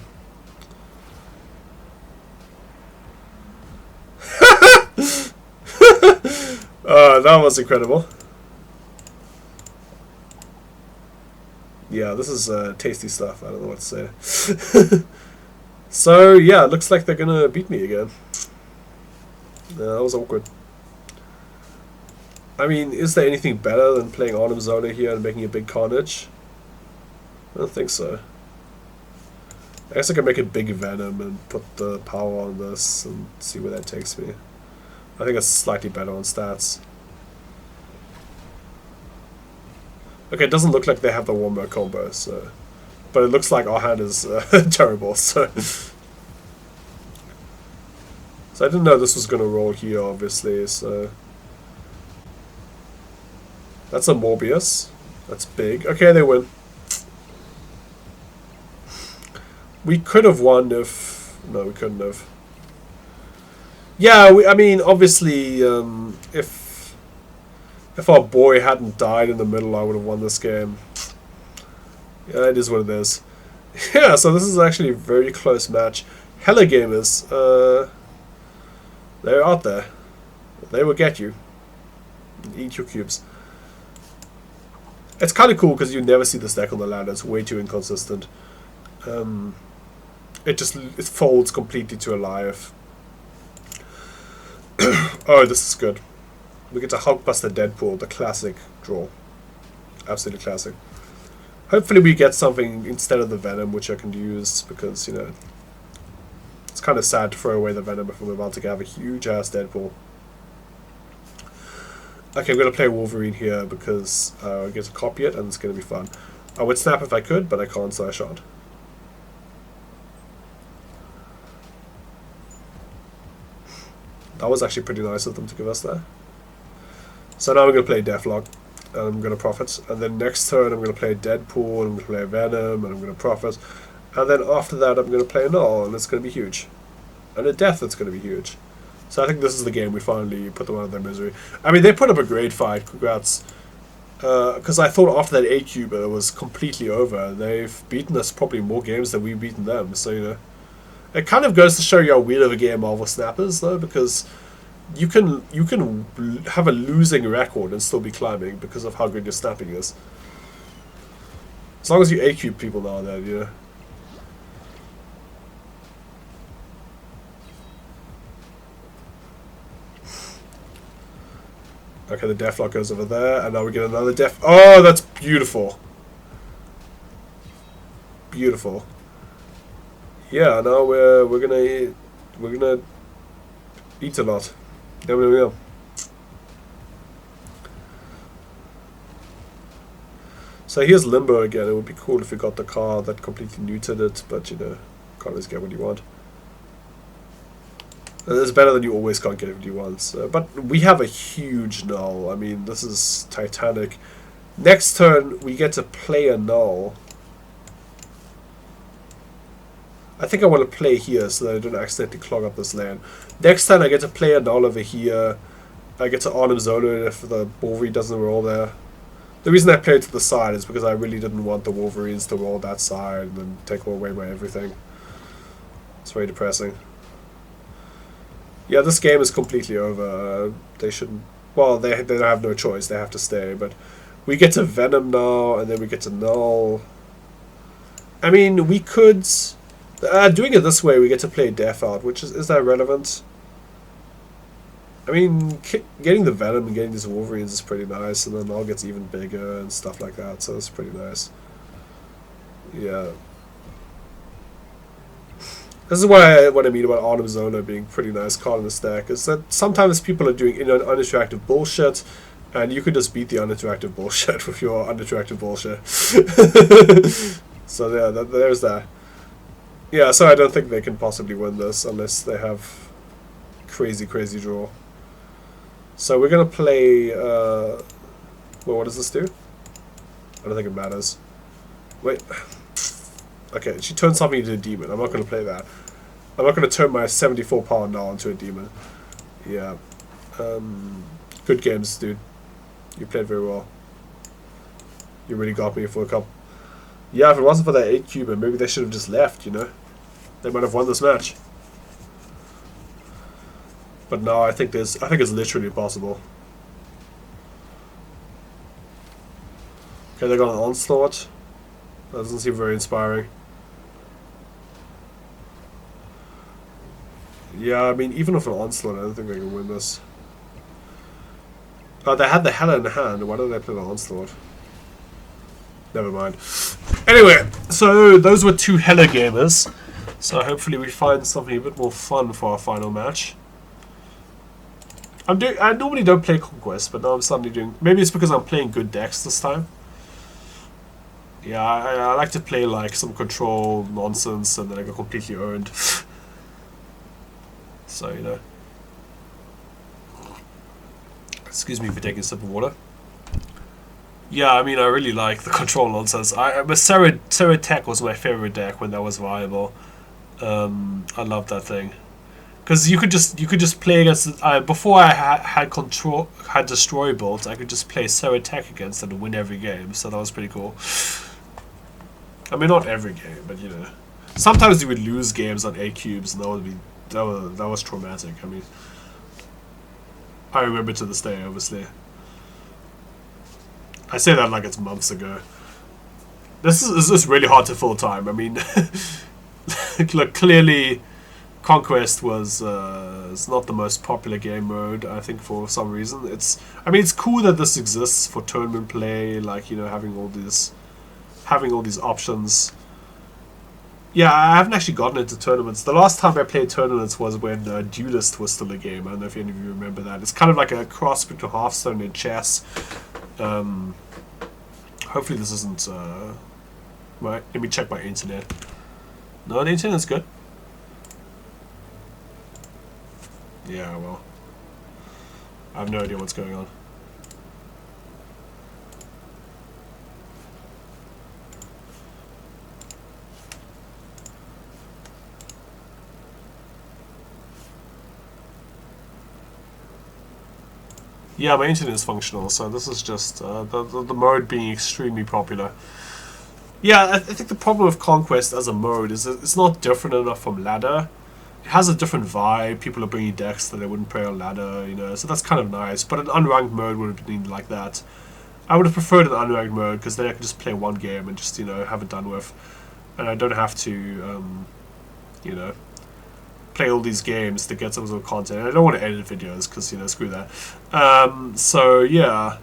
That was incredible. Yeah, this is tasty stuff. I don't know what to say. So yeah, it looks like they're gonna beat me again. That was awkward. I mean, is there anything better than playing Arnim Zola here and making a big carnage? I don't think so. I guess I can make a big Venom and put the power on this and see where that takes me. I think it's slightly better on stats. Okay, it doesn't look like they have the Wombo combo, so... But it looks like our hand is terrible, so... So I didn't know this was going to roll here, obviously, so... That's a Morbius. That's big. Okay, they win. We could have won if... No, we couldn't have. Yeah, I mean, obviously, if our boy hadn't died in the middle, I would have won this game. Yeah, it is what it is. Yeah, so this is actually a very close match. Hella gamers, they're out there. They will get you. Eat your cubes. It's kind of cool because you never see this deck on the ladder. It's way too inconsistent. It folds completely to a live. Oh, this is good. We get a Hulkbuster Deadpool, the classic draw. Absolutely classic. Hopefully we get something instead of the Venom, which I can use, because, you know, it's kind of sad to throw away the Venom if I'm about to have a huge-ass Deadpool. Okay, I'm going to play Wolverine here, because I get to copy it, and it's going to be fun. I would snap if I could, but I can't, so I shan't. That was actually pretty nice of them to give us that. So now I'm going to play Deathlock, and I'm going to profit. And then next turn I'm going to play Deadpool, and I'm going to play Venom, and I'm going to profit. And then after that I'm going to play Null, and it's going to be huge. And a Death that's going to be huge. So I think this is the game we finally put them out of their misery. I mean, they put up a great fight, congrats. Because I thought after that A-Cube it was completely over. They've beaten us probably more games than we've beaten them, so you know. It kind of goes to show you how weird of a game Marvel Snap is, though, because you can have a losing record and still be climbing because of how good your snapping is. As long as you A-Cube people now and then, you know. Okay, the Deathlock goes over there, and now we get another Death. Oh, that's beautiful. Beautiful. Yeah, now we're gonna eat a lot. There we go. So here's Limbo again. It would be cool if we got the car that completely neutered it, but you know, can't always get what you want. It's better than you always can't get what you want. But we have a huge null. I mean, this is Titanic. Next turn we get to play a null. I think I want to play here so that I don't accidentally clog up this land. Next time I get to play a null over here. I get to Arnim Zola if the Wolverine doesn't roll there. The reason I played to the side is because I really didn't want the Wolverines to roll that side and then take away my everything. It's very depressing. Yeah, this game is completely over. They shouldn't... Well, they don't have no choice. They have to stay. But we get to Venom now, and then we get to Null. I mean, we could... doing it this way, we get to play Death out, which is that relevant? I mean, getting the Venom and getting these Wolverines is pretty nice, and then Null gets even bigger and stuff like that, so it's pretty nice. Yeah. This is what I mean about Arnim Zola being pretty nice card in the stack, is that sometimes people are doing uninteractive bullshit, and you could just beat the uninteractive bullshit with your uninteractive bullshit. So yeah, there's that. Yeah, so I don't think they can possibly win this unless they have crazy draw. So we're gonna play. Well, what does this do? I don't think it matters. Wait. Okay, she turned something into a demon. I'm not gonna play that. I'm not gonna turn my 74 power Null into a demon. Yeah. Good games, dude. You played very well. You really got me for a couple. Yeah, if it wasn't for that 8-cuber, maybe they should have just left, you know? They might have won this match. But no, I think it's literally possible. Okay, they got an Onslaught. That doesn't seem very inspiring. Yeah, I mean, even with an onslaught, I don't think they can win this. Oh, they had the Hela in hand. Why don't they play the onslaught? Never mind. Anyway, so those were 2 Hela gamers. So hopefully we find something a bit more fun for our final match. I normally don't play Conquest, but now I'm suddenly doing... Maybe it's because I'm playing good decks this time. Yeah, I like to play like some control nonsense and then I get completely owned. So, you know. Excuse me for taking a sip of water. Yeah, I mean, I really like the control nonsense. Serra Tech was my favorite deck when that was viable. I love that thing. Because you could just play against before I had destroy bolt, I could just play Serra Tech against it and win every game. So that was pretty cool. I mean, not every game, but you know, sometimes you would lose games on 8 cubes, and that was traumatic. I mean, I remember to this day, obviously. I say that like it's months ago. This is really hard to full time. I mean, look, clearly, Conquest was it's not the most popular game mode. I think for some reason I mean, it's cool that this exists for tournament play. Like, you know, having all these options. Yeah, I haven't actually gotten into tournaments. The last time I played tournaments was when Duelist was still a game. I don't know if any of you remember that. It's kind of like a cross between Hearthstone and chess. Hopefully this isn't... right, let me check my internet. No, the internet's good. Yeah, well... I have no idea what's going on. Yeah, my internet is functional, so this is just the mode being extremely popular. Yeah, I think the problem with Conquest as a mode is that it's not different enough from Ladder. It has a different vibe. People are bringing decks that they wouldn't play on Ladder, you know, so that's kind of nice. But an unranked mode would have been like that. I would have preferred an unranked mode because then I could just play one game and just, you know, have it done with. And I don't have to, you know, play all these games to get some sort of content. I don't want to edit videos because, you know, screw that. So yeah,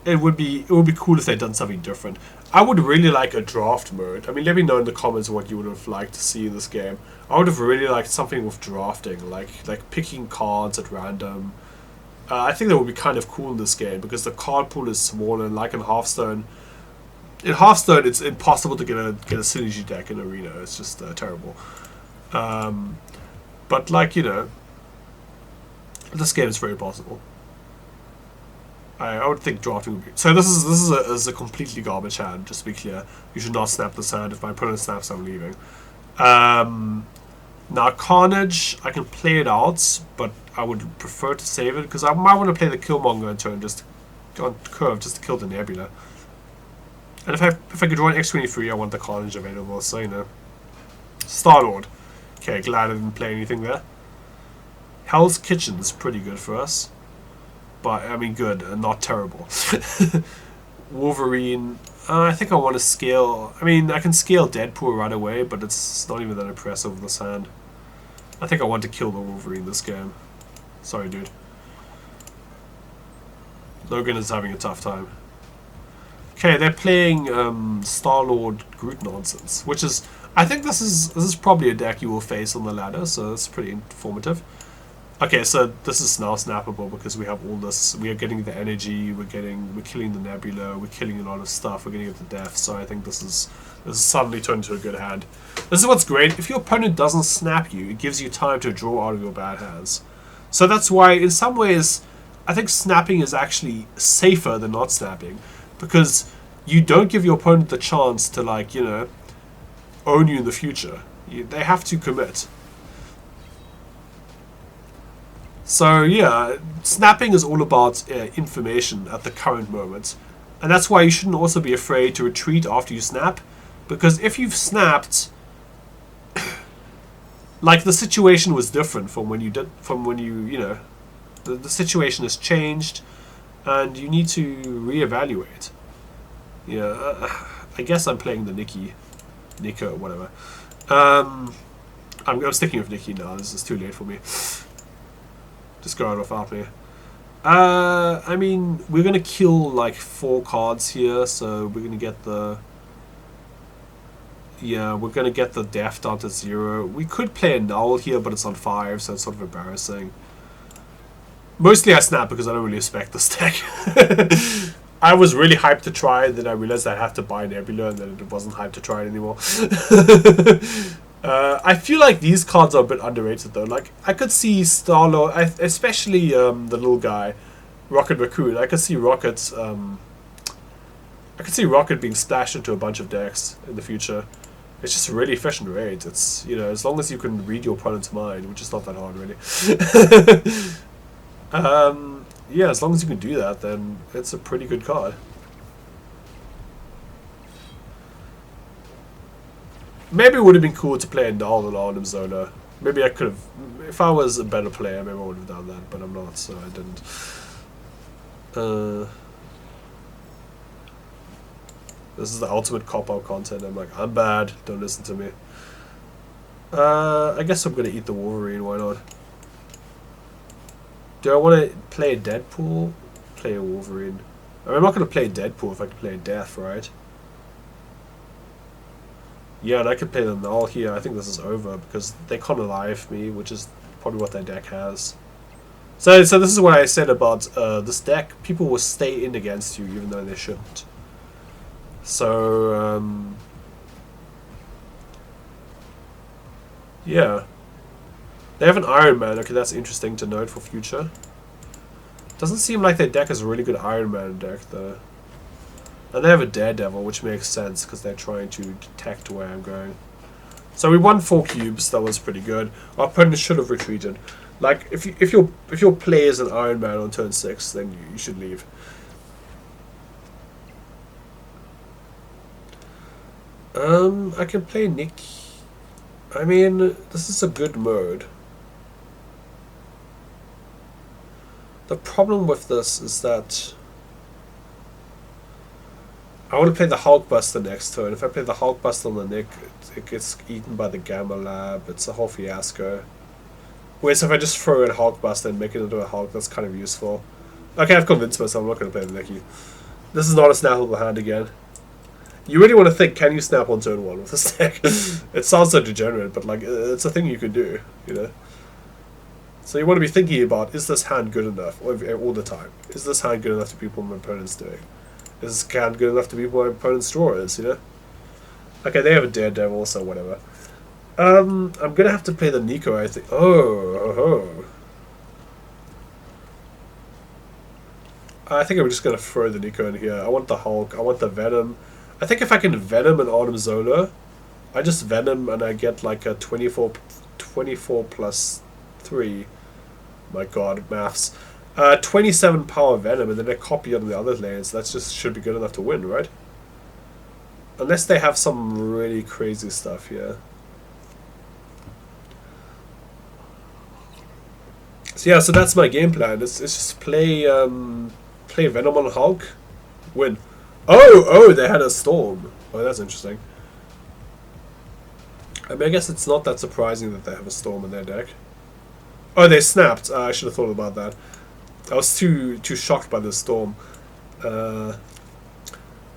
it would be cool if they'd done something different. I would really like a draft mode. I mean, let me know in the comments what you would have liked to see in this game. I would have really liked something with drafting, like picking cards at random. I think that would be kind of cool in this game because the card pool is smaller, like in Hearthstone. In Hearthstone, it's impossible to get a synergy deck in Arena. It's just terrible. But like, you know, this game is very possible. I would think drafting would be... So this is a completely garbage hand, just to be clear. You should not snap this hand. If my opponent snaps, I'm leaving. Now Carnage, I can play it out, but I would prefer to save it, because I might want to play the Killmonger in turn, just on curve, just to kill the Nebula. And if I could draw an X-23, I want the Carnage available, so you know. Star-Lord. Okay, glad I didn't play anything there. Hell's Kitchen's pretty good for us. But, I mean, good, and not terrible. Wolverine. I think I want to scale... I mean, I can scale Deadpool right away, but it's not even that impressive with this hand. I think I want to kill the Wolverine this game. Sorry, dude. Logan is having a tough time. Okay, they're playing Star-Lord Groot nonsense, which is... I think this is probably a deck you will face on the ladder, so it's pretty informative. Okay, so this is now snappable because we have all this. We are getting the energy. We're killing the Nebula. We're killing a lot of stuff. We're getting it to death. So I think this is suddenly turned into a good hand. This is what's great. If your opponent doesn't snap you, it gives you time to draw out of your bad hands. So that's why, in some ways, I think snapping is actually safer than not snapping, because you don't give your opponent the chance to, like, you know, own you in the future. They have to commit. So yeah, snapping is all about information at the current moment. And that's why you shouldn't also be afraid to retreat after you snap. Because if you've snapped, like, the situation was different from when you you know, the situation has changed and you need to reevaluate. Yeah, I guess I'm playing the Nico, whatever. I'm sticking with Nikki now. This is too late for me. Just go out without me. I mean, we're gonna kill like 4 cards here, so we're gonna get the... Yeah, we're gonna get the death down to 0. We could play a null here, but it's on 5, so it's sort of embarrassing. Mostly I snap because I don't really expect this deck. I was really hyped to try it, then I realized I have to buy Nebula, and then it wasn't hyped to try it anymore. I feel like these cards are a bit underrated though. Like, I could see Star-Lord, especially the little guy, Rocket Raccoon. I could see Rocket being splashed into a bunch of decks in the future. It's just a really efficient raid. It's, you know, as long as you can read your opponent's mind, which is not that hard really. Yeah, as long as you can do that, then it's a pretty good card. Maybe it would have been cool to play a null and Arnim Zola. Maybe I could have, if I was a better player, maybe I would have done that, but I'm not, so I didn't. This is the ultimate cop-out content. I'm like, I'm bad, don't listen to me. I guess I'm gonna eat the Wolverine, why not? Do I want to play a Deadpool? Play a Wolverine. I mean, I'm not going to play Deadpool if I can play Death, right? Yeah, and I could play the null here. I think this is over because they can't alive me, which is probably what their deck has. So this is what I said about this deck. People will stay in against you even though they shouldn't. So, yeah. They have an Iron Man. Okay, that's interesting to note for future. Doesn't seem like their deck is a really good Iron Man deck, though. And they have a Daredevil, which makes sense because they're trying to detect where I'm going. So we won 4 cubes. That was pretty good. Our opponent should have retreated. Like, if your play is an Iron Man on turn 6, then you should leave. I can play Nick. I mean, this is a good mode. The problem with this is that I want to play the Hulkbuster next turn. If I play the Hulkbuster on the Nick, it gets eaten by the Gamma Lab. It's a whole fiasco. Whereas if I just throw in Hulkbuster and make it into a Hulk, that's kind of useful. Okay, I've convinced myself I'm not going to play the Nicky. This is not a snappable hand again. You really want to think, can you snap on turn 1 with this deck? It sounds so degenerate, but like it's a thing you can do, you know? So you want to be thinking about, is this hand good enough all the time? Is this hand good enough to beat what my opponent's doing? Is this hand good enough to beat what my opponent's draw is, you know? Okay, they have a Daredevil, so whatever. I'm going to have to play the Nico, I think. Oh. I think I'm just going to throw the Nico in here. I want the Hulk, I want the Venom. I think if I can Venom and Arnim Zola, I just Venom and I get like a 24 plus 3. My god, maths. 27 power Venom, and then I copy on the other lanes. That just should be good enough to win, right? Unless they have some really crazy stuff here. So yeah, so that's my game plan. It's just play Venom on Hulk, win. Oh, they had a Storm. Oh, that's interesting. I mean, I guess it's not that surprising that they have a Storm in their deck. Oh, they snapped. I should have thought about that. I was too shocked by the Storm.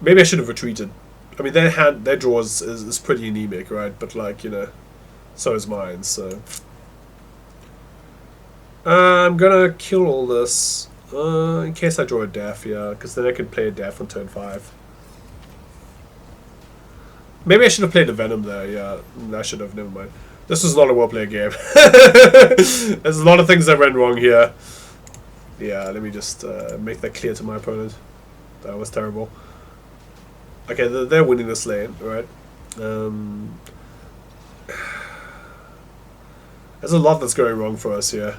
Maybe I should have retreated. I mean, their draw is pretty anemic, right? But like, you know, so is mine. So I'm gonna kill all this in case I draw a Death, yeah, because then I can play a Death on turn 5. Maybe I should have played the Venom there. Yeah, I should have. Never mind. This was not a well-played game. There's a lot of things that went wrong here. Yeah, let me just make that clear to my opponent. That was terrible. Okay, they're winning this lane, right? There's a lot that's going wrong for us here.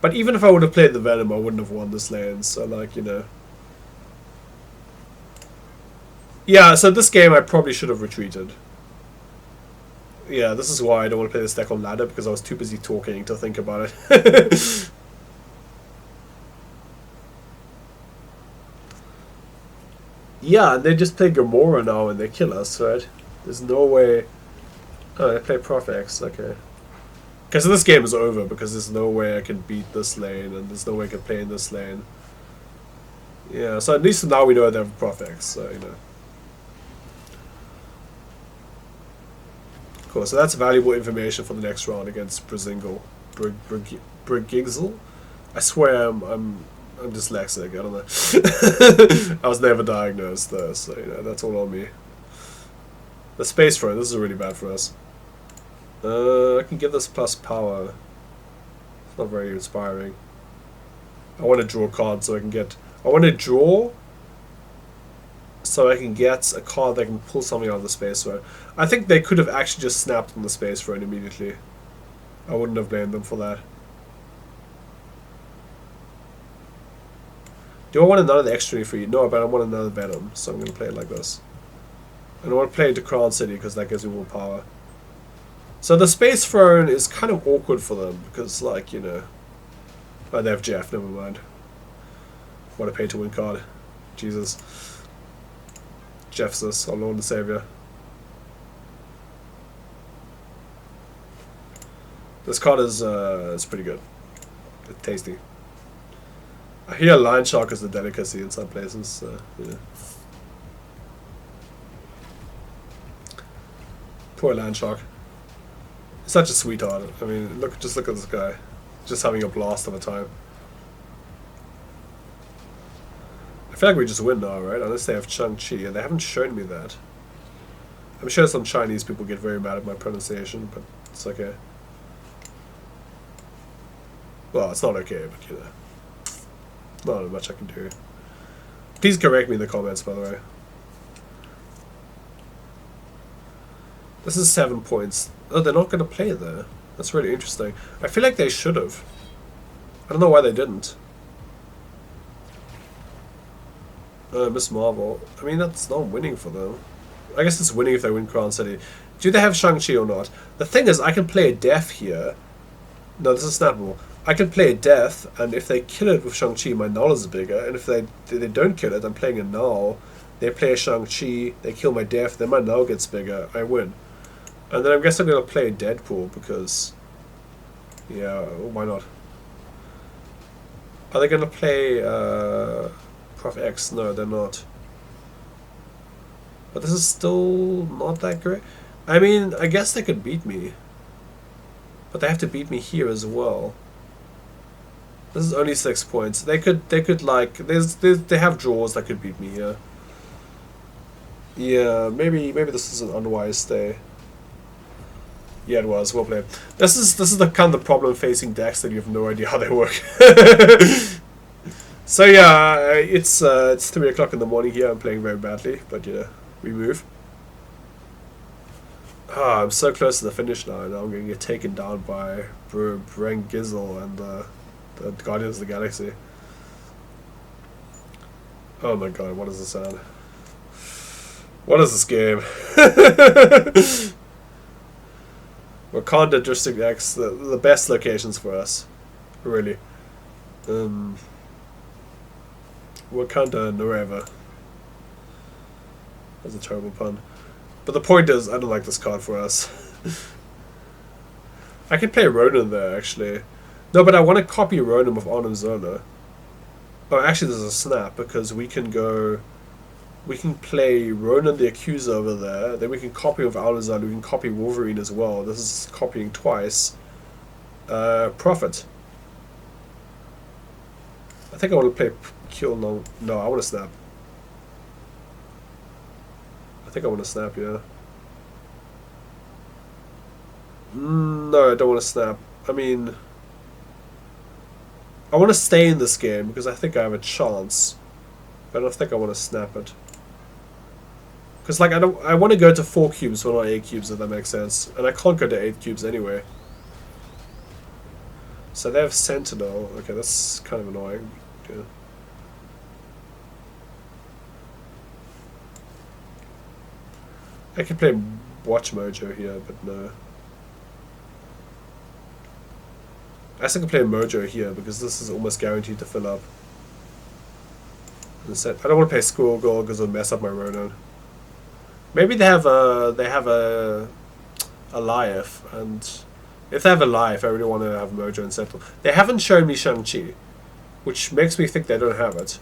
But even if I would have played the Venom, I wouldn't have won this lane, so like, you know. Yeah, so this game I probably should have retreated. Yeah, this is why I don't want to play this deck on ladder, because I was too busy talking to think about it. Yeah, and they just play Gamora now and they kill us, right? There's no way. Oh, they play Prof X. Okay. Okay, so this game is over because there's no way I can beat this lane, and there's no way I can play in this lane. Yeah, so at least now we know they have Prof X, so you know. Cool, so that's valuable information for the next round against Brazingle. Brigigzel? I swear I'm dyslexic, I don't know. I was never diagnosed though, so you know, that's all on me. The space throw, this is really bad for us. I can give this plus power. It's not very inspiring. I want to draw a card so I can get... I want to draw so I can get a card that can pull something out of the space throw. I think they could have actually just snapped on the space throw immediately. I wouldn't have blamed them for that. Do I want another extra for you? No, but I want another Venom, so I'm going to play it like this. And I want to play into Crown City because that gives me more power. So the Space Throne is kind of awkward for them because, like, you know... Oh, they have Jeff, never mind. What a pay-to-win card. Jesus. Jeff's this, our Lord and Savior. This card is pretty good. It's tasty. I hear Lion Shark is a delicacy in some places, so, yeah. Poor Lion Shark. He's such a sweetheart. I mean, just look at this guy. Just having a blast of a time. I feel like we just win now, right? Unless they have Shang-Chi, and they haven't shown me that. I'm sure some Chinese people get very mad at my pronunciation, but it's okay. Well, it's not okay, but you know. Not much I can do. Please correct me in the comments, by the way. This is 7 points. Oh, they're not going to play there. That's really interesting. I feel like they should have. I don't know why they didn't. Miss Marvel. I mean, that's not winning for them. I guess it's winning if they win Crown City. Do they have Shang-Chi or not? The thing is, I can play a Death here. No, this is snappable. I can play a Death, and if they kill it with Shang-Chi, my null is bigger. And if they don't kill it, I'm playing a null. They play a Shang-Chi, they kill my Death, then my null gets bigger. I win. And then I guess I'm going to play Deadpool because... Yeah, why not? Are they going to play Prof X? No, they're not. But this is still not that great. I mean, I guess they could beat me. But they have to beat me here as well. This is only 6 points. They could like... They have draws that could beat me here. Yeah, maybe this is an unwise day. Yeah, it was. Well played. This is the kind of problem facing decks that you have no idea how they work. So yeah, it's 3 o'clock in the morning here. I'm playing very badly, but yeah, we move. Ah, I'm so close to the finish now. Now I'm going to get taken down by Brent Gizzle and the Guardians of the Galaxy. Oh my god, what is this sound? What is this game? Wakanda District X, the best locations for us, really. Wakanda Nueva. That's a terrible pun. But the point is, I don't like this card for us. I could play Ronin there, actually. No, but I want to copy Ronin with Arnim Zola. Oh, actually there's a snap, because we can go... We can play Ronan the Accuser over there, then we can copy with Alazar, we can copy Wolverine as well. This is copying twice. Prophet. I think I want to play Kill no. No, I want to snap. I think I want to snap, yeah. No, I don't want to snap. I mean... I want to stay in this game because I think I have a chance. But I don't think I want to snap it. Because like I want to go to 4 cubes but not 8 cubes, if that makes sense. And I can't go to 8 cubes anyway. So they have Sentinel. Okay, that's kind of annoying. Yeah. I could play Watch Mojo here, but no. I still can play Mojo here because this is almost guaranteed to fill up. I don't want to play Squirrel Girl because it'll mess up my Ronin. Maybe they have a life, and if they have a life, I really want to have Mojo and Settle. They haven't shown me Shang-Chi, which makes me think they don't have it,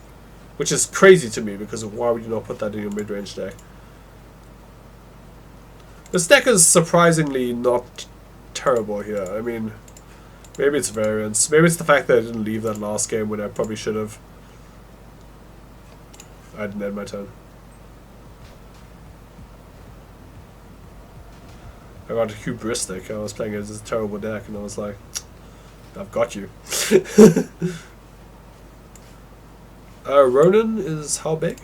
which is crazy to me because why would you not put that in your mid-range deck? This deck is surprisingly not terrible here. I mean, maybe it's variance. Maybe it's the fact that I didn't leave that last game when I probably should have. I didn't end my turn. I got hubristic. I was playing as a terrible deck, and I was like, I've got you. Ronin is how big?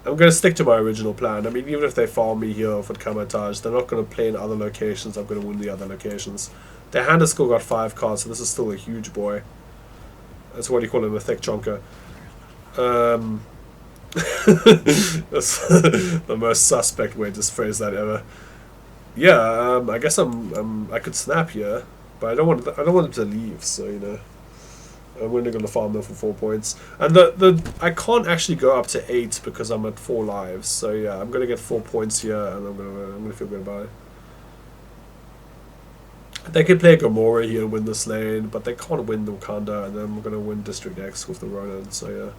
I'm going to stick to my original plan. I mean, even if they farm me here for Kamatage, they're not going to play in other locations. I'm going to win the other locations. Their hand has still got 5 cards, so this is still a huge boy. That's what you call him, a thick chonker. That's the most suspect way to phrase that ever. Yeah, I guess I could snap here, but I don't want him to leave. So you know, I'm only going to farm them for 4 points, and I can't actually go up to 8 because I'm at 4 lives. So yeah, I'm going to get 4 points here, and I'm going to feel good about it. They could play Gamora here and win this lane, but they can't win the Wakanda, and then I'm going to win District X with the Ronin. So yeah.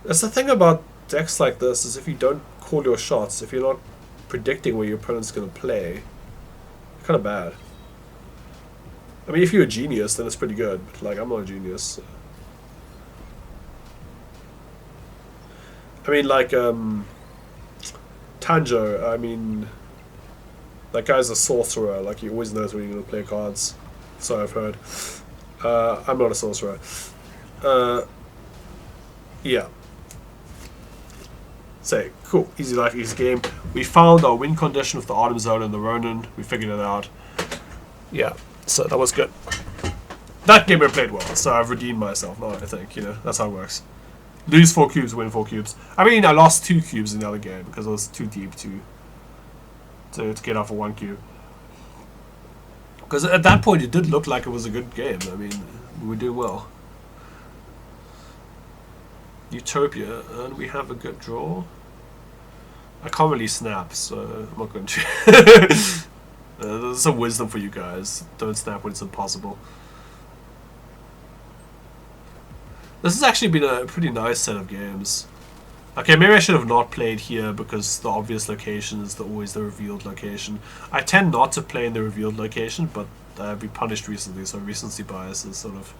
That's the thing about decks like this, is if you don't call your shots, if you're not predicting where your opponent's going to play, you're kind of bad. I mean, if you're a genius, then it's pretty good, but like, I'm not a genius. So. I mean, like, Tanjo, I mean, that guy's a sorcerer, like, he always knows when you're going to play cards. So I've heard. I'm not a sorcerer. Yeah. So, cool. Easy life, easy game. We found our win condition with the Artem Zone and the Ronin. We figured it out. Yeah, so that was good. That game I played well, so I've redeemed myself now, I think. You know, that's how it works. Lose 4 cubes, win 4 cubes. I mean, I lost 2 cubes in the other game because I was too deep to get off of 1 cube. Because at that point, it did look like it was a good game. I mean, we were doing well. Utopia, and we have a good draw. I can't really snap, so I'm not going to. There's some wisdom for you guys. Don't snap when it's impossible. This has actually been a pretty nice set of games. Okay, maybe I should have not played here because the obvious location is always the revealed location. I tend not to play in the revealed location, but I've been punished recently, so recency bias is sort of...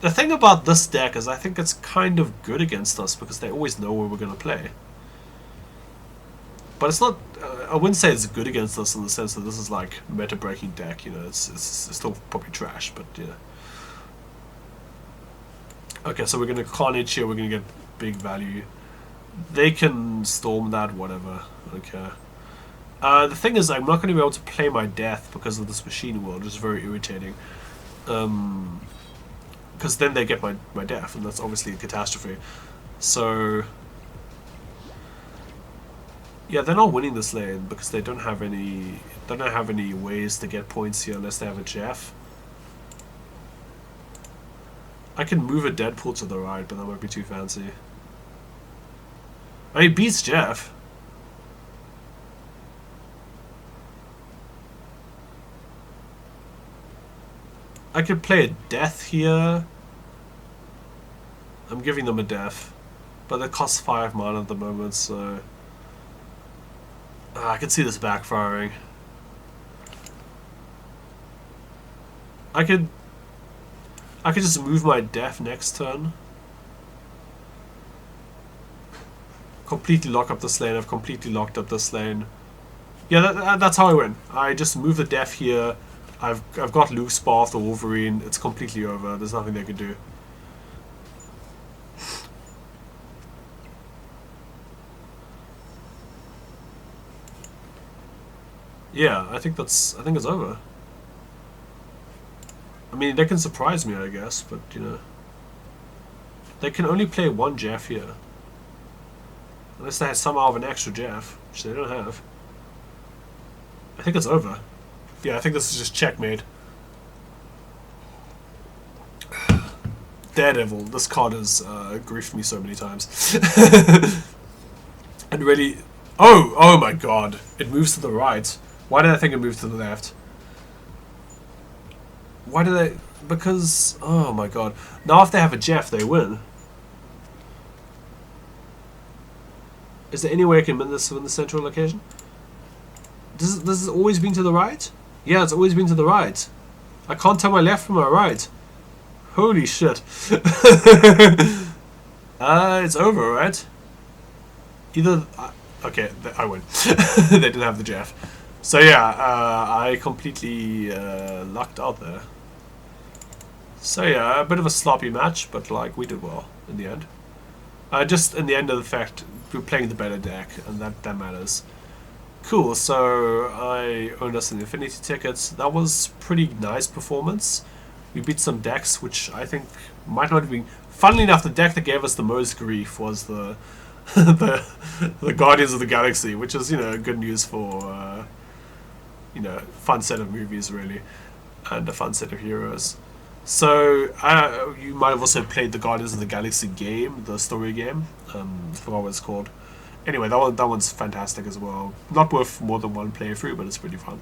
The thing about this deck is I think it's kind of good against us because they always know where we're going to play. But it's not... I wouldn't say it's good against us in the sense that this is like meta-breaking deck, you know, it's still probably trash, but yeah. Okay, so we're going to Carnage here, we're going to get big value. They can storm that, whatever, okay. The thing is, I'm not going to be able to play my death because of this machine world, which is very irritating. Because then they get my death, and that's obviously a catastrophe. So... yeah, they're not winning this lane because they don't have any ways to get points here unless they have a Jeff. I can move a Deadpool to the right, but that might be too fancy. I mean, he beats Jeff. I could play a death here. I'm giving them a death, but it costs 5 mana at the moment, so... I can see this backfiring. I could just move my death next turn. Completely lock up this lane. I've completely locked up this lane. Yeah, that's how I win. I just move the death here. I've got Luke Spar off the Wolverine. It's completely over. There's nothing they can do. Yeah, I think it's over. I mean, they can surprise me, I guess, but you know, they can only play 1 Jeff here, unless they somehow have an extra Jeff, which they don't have. I think it's over. Yeah, I think this is just checkmate. Daredevil. This card has griefed me so many times. And really... Oh my god. It moves to the right. Why did I think it moved to the left? Why did I... Because... Oh my god. Now if they have a Jeff, they win. Is there any way I can win this in the central location? This has always been to the right? Yeah, it's always been to the right. I can't tell my left from my right. Holy shit. It's over, right? Either... okay, I win. They didn't have the Jeff. So yeah, I completely lucked out there. So yeah, a bit of a sloppy match, but like we did well in the end. Just in the end of the fact, we're playing the better deck, and that matters. Cool, so I earned us an Infinity ticket. That was pretty nice performance. We beat some decks, which I think might not have been... Funnily enough, the deck that gave us the most grief was the the Guardians of the Galaxy, which is, you know, good news for, you know, fun set of movies, really, and a fun set of heroes. So, you might have also played the Guardians of the Galaxy game, the story game. I forgot what it's called. Anyway, that one's fantastic as well. Not worth more than one playthrough, but it's pretty fun.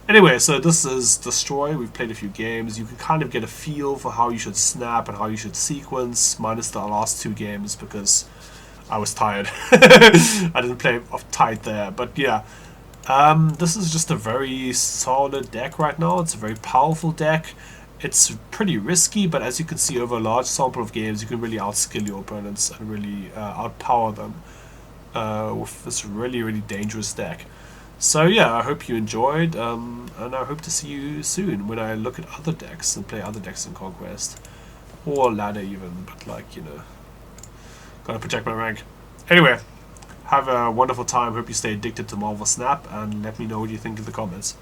Anyway, so this is Destroy. We've played a few games. You can kind of get a feel for how you should snap and how you should sequence, minus the last 2 games, because I was tired. I didn't play off tight there, but yeah. This is just a very solid deck right now. It's a very powerful deck. It's pretty risky, but as you can see over a large sample of games, you can really outskill your opponents and really outpower them with this really, really dangerous deck. So yeah, I hope you enjoyed, and I hope to see you soon when I look at other decks and play other decks in Conquest. Or ladder even, but like, you know, gotta protect my rank. Anyway, have a wonderful time, hope you stay addicted to Marvel Snap, and let me know what you think in the comments.